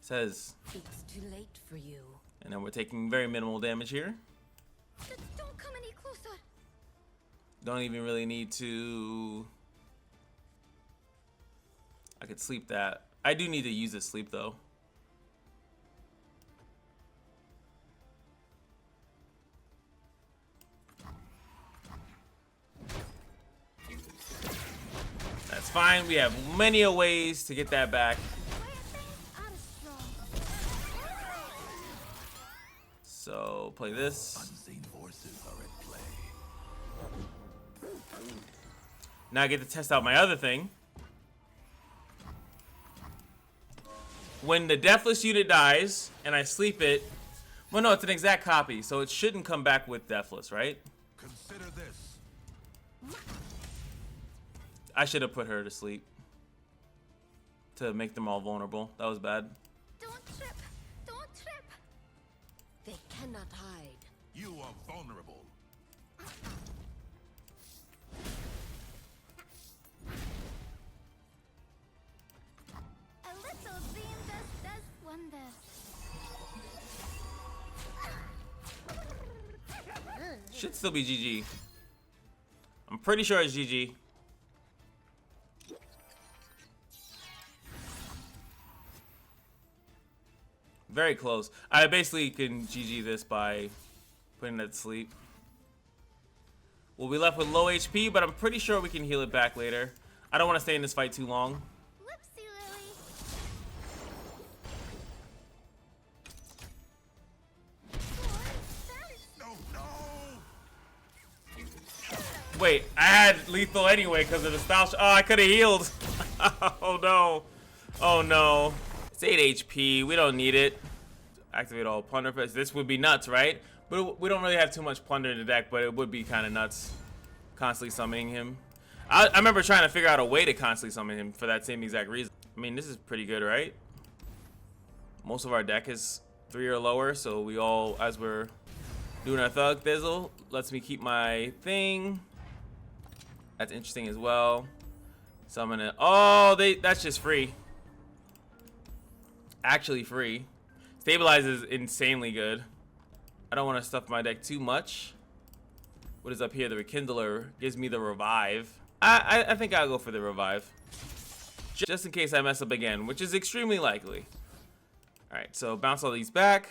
Speaker 1: Says
Speaker 3: It's too late for you.
Speaker 1: and then we're taking very minimal damage here.
Speaker 2: Don't come any closer.
Speaker 1: Don't even really need to. I could sleep that. I do need to use this sleep though. That's fine. We have many a ways to get that back. So play this.
Speaker 5: Unseen forces are at play.
Speaker 1: Now I get to test out my other thing. When the Deathless unit dies and I sleep it, well, no, it's an exact copy, so it shouldn't come back with Deathless, right?
Speaker 5: Consider this.
Speaker 1: I should have put her to sleep to make them all vulnerable. That was bad.
Speaker 2: Don't trip. Don't trip.
Speaker 3: They cannot hide.
Speaker 5: You are vulnerable.
Speaker 2: A little dream does wonders.
Speaker 1: Should still be GG. I'm pretty sure it's GG. Very close. I basically can GG this by putting it to sleep. We'll be left with low HP, but I'm pretty sure we can heal it back later. I don't want to stay in this fight too long.
Speaker 2: Whoopsie, Lily.
Speaker 5: No, no.
Speaker 1: Wait, I had lethal anyway because of the style. Oh, I could have healed. Oh no. Oh no. It's 8 HP. We don't need it. Activate all plunder. This would be nuts, right? But we don't really have too much plunder in the deck, but it would be kind of nuts constantly summoning him. I remember trying to figure out a way to constantly summon him for that same exact reason. I mean, this is pretty good, right? Most of our deck is 3 or lower, so we all, as we're doing our Thug Thizzle, lets me keep my thing. That's interesting as well. Summon it. Oh, that's just free. Actually free. Stabilize is insanely good. I don't want to stuff my deck too much. What is up here? The Rekindler gives me the revive. I think I'll go for the revive. Just in case I mess up again, which is extremely likely. Alright, so bounce all these back.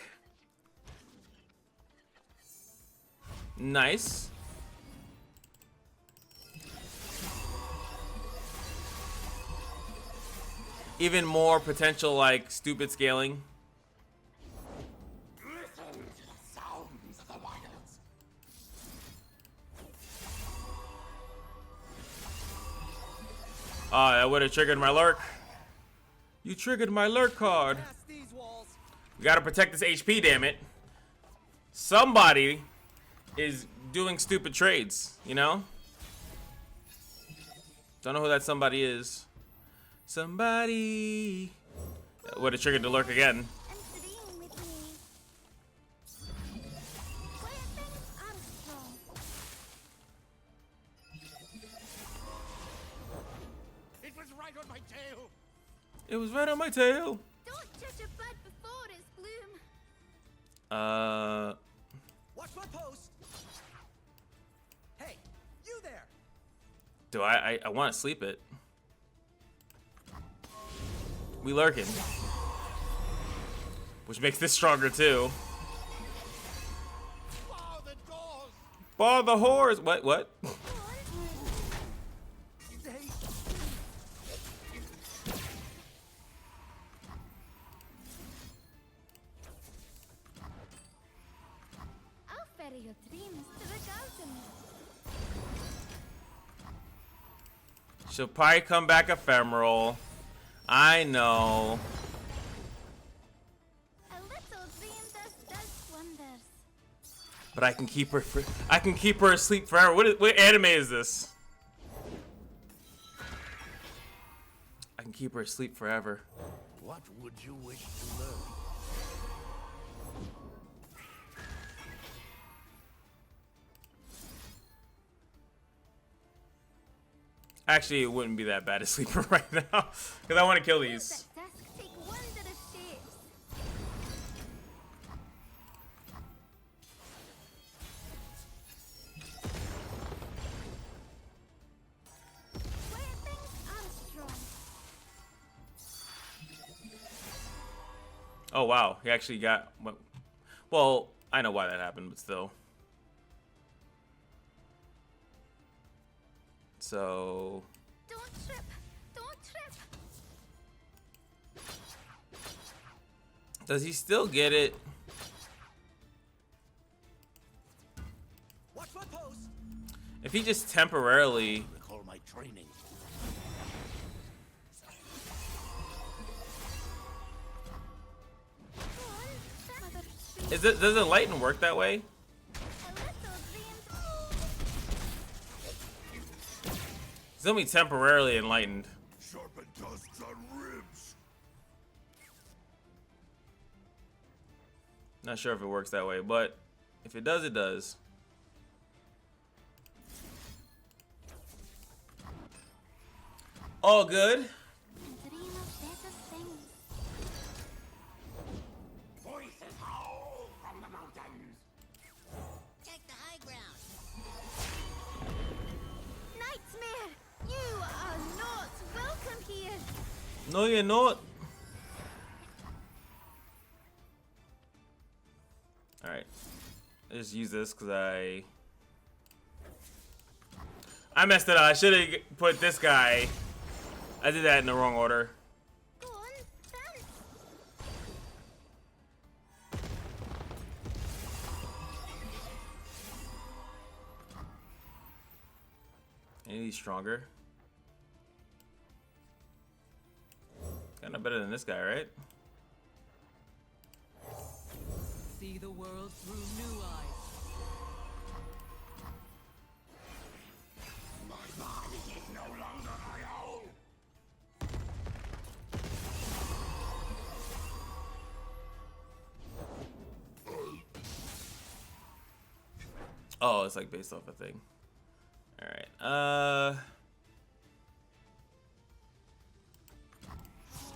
Speaker 1: Nice. Even more potential, like, stupid scaling.
Speaker 5: Listen to the sounds of the wilds.
Speaker 1: Oh, that would have triggered my lurk. You triggered my lurk card.
Speaker 4: Past these walls.
Speaker 1: We gotta protect this HP, damn it. Somebody is doing stupid trades, you know? Don't know who that somebody is. Somebody would have triggered the lurk again.
Speaker 2: And dream with me. Quiet things are strong.
Speaker 4: It was right on my tail.
Speaker 1: It was right on my tail.
Speaker 2: Don't judge a bud before its bloom.
Speaker 4: Watch my post.
Speaker 1: Do I want to sleep it. We lurking. Which makes this stronger too.
Speaker 4: Bar the doors!
Speaker 1: Bar the whores! What?
Speaker 2: I'll ferry your dreams to the garden.
Speaker 1: She'll probably come back ephemeral. I know.
Speaker 2: A little dream does wonders.
Speaker 1: But I can keep her. I can keep her asleep forever. What anime is this? I can keep her asleep forever.
Speaker 5: What would you wish to learn?
Speaker 1: Actually, it wouldn't be that bad to sleep her right now, because I want to kill these.
Speaker 2: That desk take wondrous shapes. Where things are strong.
Speaker 1: Oh wow, he actually got. Well, I know why that happened, but still. So.
Speaker 2: Don't trip. Don't trip.
Speaker 1: Does he still get it?
Speaker 5: Watch my post.
Speaker 1: If he just temporarily.
Speaker 5: Recall my training.
Speaker 1: Does enlighten work that way?
Speaker 2: A little dream.
Speaker 1: He's gonna be temporarily enlightened.
Speaker 5: Sharpen tusks on ribs.
Speaker 1: Not sure if it works that way, but if it does, it does. All good.
Speaker 2: Dream of better things.
Speaker 4: Voices howl from the mountains!
Speaker 3: Take the high ground.
Speaker 2: Nightmare! You are not welcome here.
Speaker 1: No, you're not. All right. I just use this because I messed it up. I should have put this guy. I did that in the wrong order.
Speaker 2: Go on, dance.
Speaker 1: And he's stronger. Kinda better than this guy, right?
Speaker 3: See the world through new eyes.
Speaker 4: My body is no longer my own!
Speaker 1: Oh, it's like based off a thing. All right.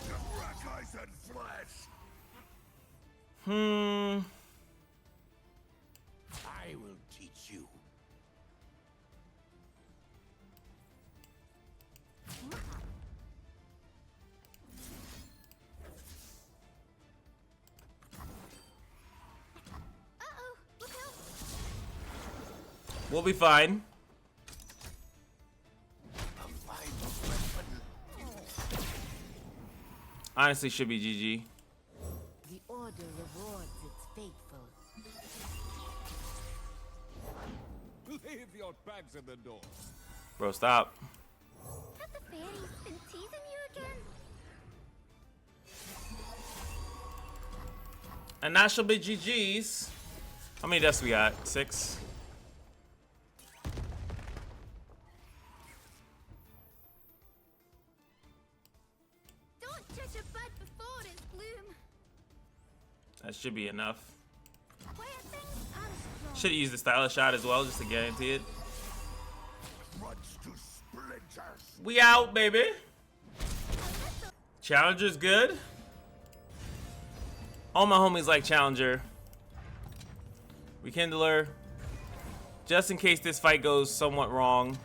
Speaker 5: Shipwreck eyes and flesh. I will teach you.
Speaker 2: Uh-oh, look out.
Speaker 1: We'll be fine.
Speaker 5: A final weapon.
Speaker 1: Honestly, should be GG.
Speaker 3: The order rewards its faithful.
Speaker 4: Leave your bags at the door.
Speaker 1: Bro, stop.
Speaker 2: Have the fairies been teasing you again?
Speaker 1: And that should be GG's. How many deaths we got? 6.
Speaker 2: Don't judge a bud before its bloom.
Speaker 1: That should be enough.
Speaker 2: Where things are strong.
Speaker 1: Should use the stylish shot as well, just to guarantee it.
Speaker 5: Crunch to splinters.
Speaker 1: We out, baby. Challenger's good. All my homies like Challenger. Rekindler. Just in case this fight goes somewhat wrong.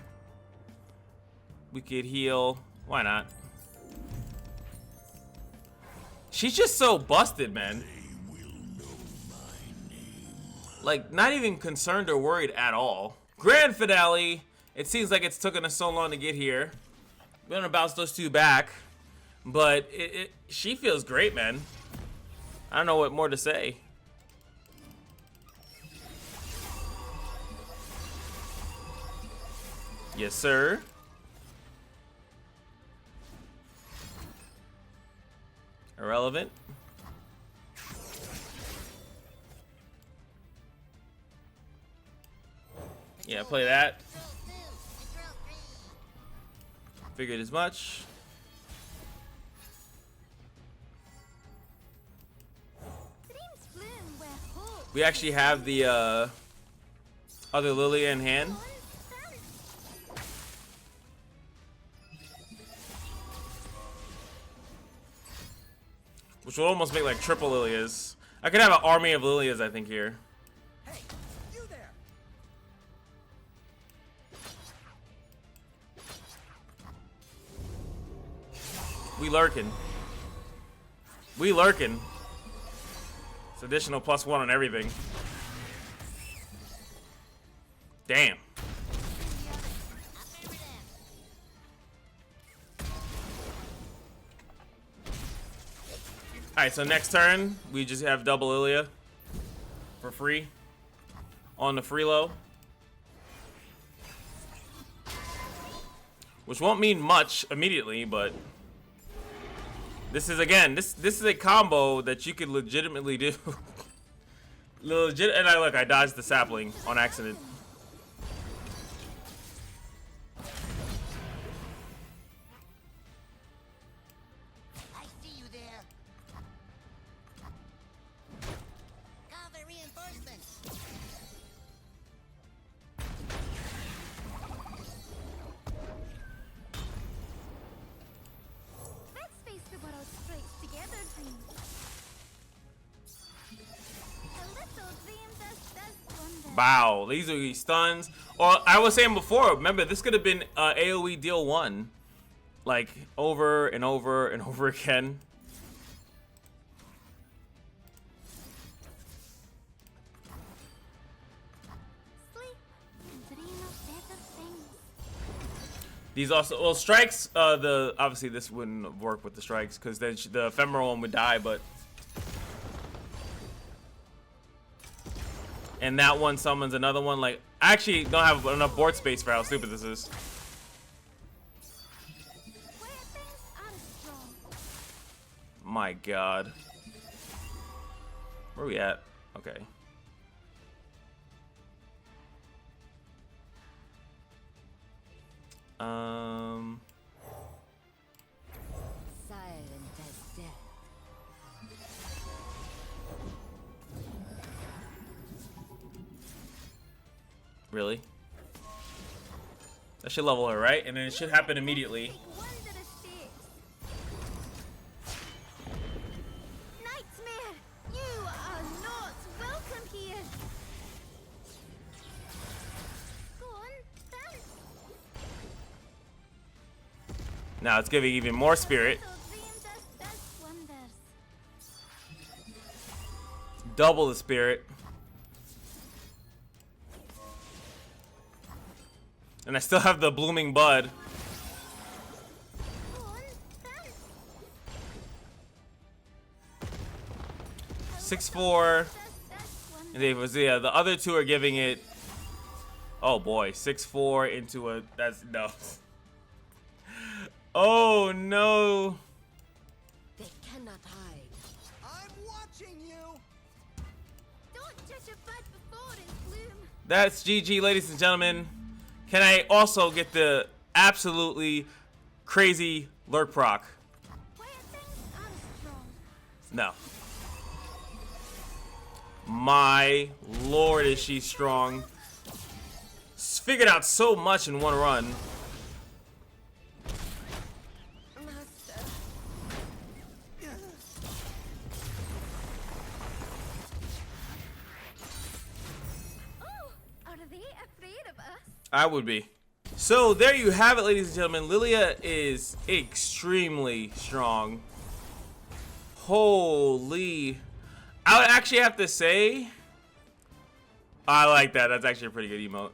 Speaker 1: We could heal. Why not? She's just so busted, man. Like, not even concerned or worried at all. Grand finale. It seems like it's taken us so long to get here. We're gonna bounce those two back. But she feels great, man. I don't know what more to say. Yes, sir. Irrelevant. Yeah, play that. Figured as much. We actually have the other Lillia in hand. Which will almost make like triple Lillias. I could have an army of Lillias, I think, here.
Speaker 4: Hey, you there.
Speaker 1: We lurking. We lurking. It's additional +1 on everything. Damn. Alright, so next turn, we just have double Lillia for free on the freelo. Which won't mean much immediately, but this is, again, this is a combo that you could legitimately do. And I dodged the sapling on accident. Wow, these are these stuns. Or I was saying before, remember, this could have been AoE deal 1. Like, over and over and over again. These also, well, strikes, obviously this wouldn't work with the strikes, because then the ephemeral one would die, but... And that one summons another one. Like, I actually don't have enough board space for how stupid this is. My God. Where are we at? Okay.
Speaker 3: Silent as death.
Speaker 1: Really? That should level her, right? And then it should happen immediately.
Speaker 2: Nightmare, you are not welcome here. Go on, dance.
Speaker 1: Now it's giving even more spirit. Double the spirit. And I still have the blooming bud. 6-4. And they was, yeah, the other two are giving it. Oh boy, 6-4 into a. That's no. Oh no.
Speaker 3: They cannot hide.
Speaker 4: I'm watching you.
Speaker 2: Don't judge a bud before it's bloom.
Speaker 1: That's GG, ladies and gentlemen. Can I also get the absolutely crazy lurk proc? No. My lord, is she strong. Figured out so much in one run.
Speaker 3: Master.
Speaker 2: Oh, are they afraid of us?
Speaker 1: I would be. So there you have it, ladies and gentlemen. Lillia is extremely strong. Holy. I would actually have to say, I like that. That's actually a pretty good emote.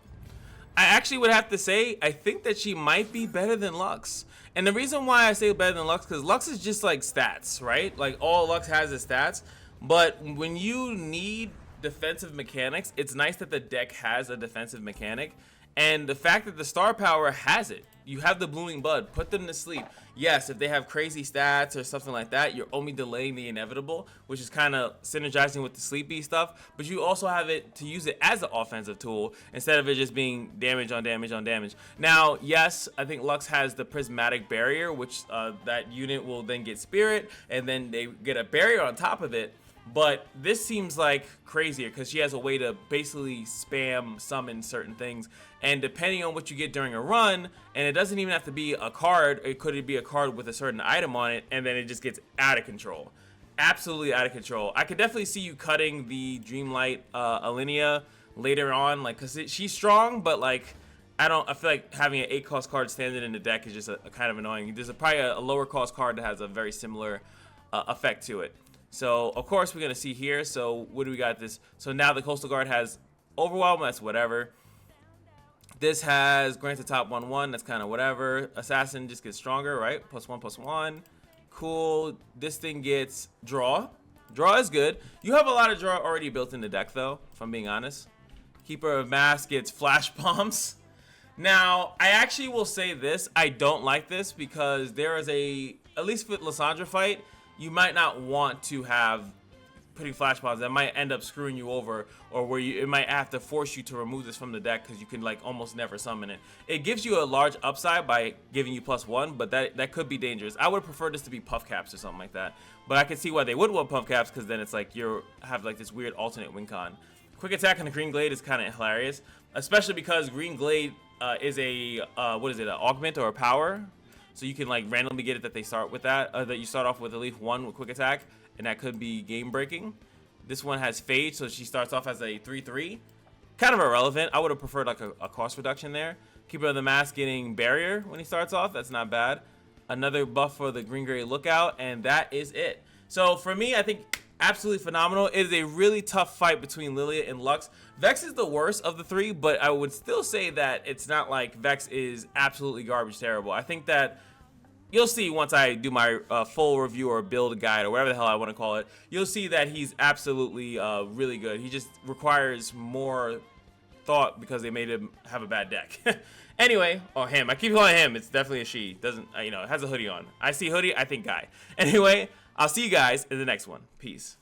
Speaker 1: I actually would have to say, I think that she might be better than Lux. And the reason why I say better than Lux, because Lux is just like stats, right? Like all Lux has is stats. But when you need defensive mechanics, it's nice that the deck has a defensive mechanic. And the fact that the star power has it, you have the blooming bud, put them to sleep. Yes, if they have crazy stats or something like that, you're only delaying the inevitable, which is kind of synergizing with the sleepy stuff. But you also have it to use it as an offensive tool instead of it just being damage on damage on damage. Now, yes, I think Lux has the prismatic barrier, which that unit will then get spirit, and then they get a barrier on top of it. But this seems like crazier because she has a way to basically spam summon certain things. And depending on what you get during a run, and it doesn't even have to be a card, it could be a card with a certain item on it, and then it just gets out of control. Absolutely out of control. I could definitely see you cutting the Dreamlight Alinea later on, like, because she's strong, but like, I feel like having an 8-cost card standing in the deck is just a kind of annoying. There's probably a lower cost card that has a very similar effect to it. So, of course, we're going to see here. So, what do we got this? So, now the Coastal Guard has Overwhelm. That's whatever. This has Grant the top 1/1. That's kind of whatever. Assassin just gets stronger, right? +1/+1. Cool. This thing gets Draw. Draw is good. You have a lot of Draw already built in the deck, though, if I'm being honest. Keeper of Mass gets Flash Bombs. Now, I actually will say this. I don't like this because there is at least with Lissandra fight, you might not want to have putting flash bombs that might end up screwing you over, or where it might have to force you to remove this from the deck because you can like almost never summon it. It gives you a large upside by giving you +1, but that could be dangerous. I would prefer this to be puff caps or something like that, but I can see why they would want puff caps because then it's like you have like this weird alternate win con. Quick attack on the Green Glade is kind of hilarious, especially because Green Glade is a what is it, an augment or a power? So you can like randomly get it that they start with that you start off with at least 1 with quick attack, and that could be game breaking. This one has Fade, so she starts off as a 3/3. Kind of irrelevant. I would have preferred like a cost reduction there. Keeper of the Mask getting Barrier when he starts off. That's not bad. Another buff for the Green Gray Lookout, and that is it. So for me, I think absolutely phenomenal. It is a really tough fight between Lillia and Lux. Vex is the worst of the 3, but I would still say that it's not like Vex is absolutely garbage terrible. I think that you'll see once I do my full review or build guide or whatever the hell I want to call it, you'll see that he's absolutely really good. He just requires more thought because they made him have a bad deck. Anyway, or him. I keep calling him. It's definitely a she. Doesn't, it has a hoodie on. I see hoodie, I think guy. Anyway, I'll see you guys in the next one. Peace.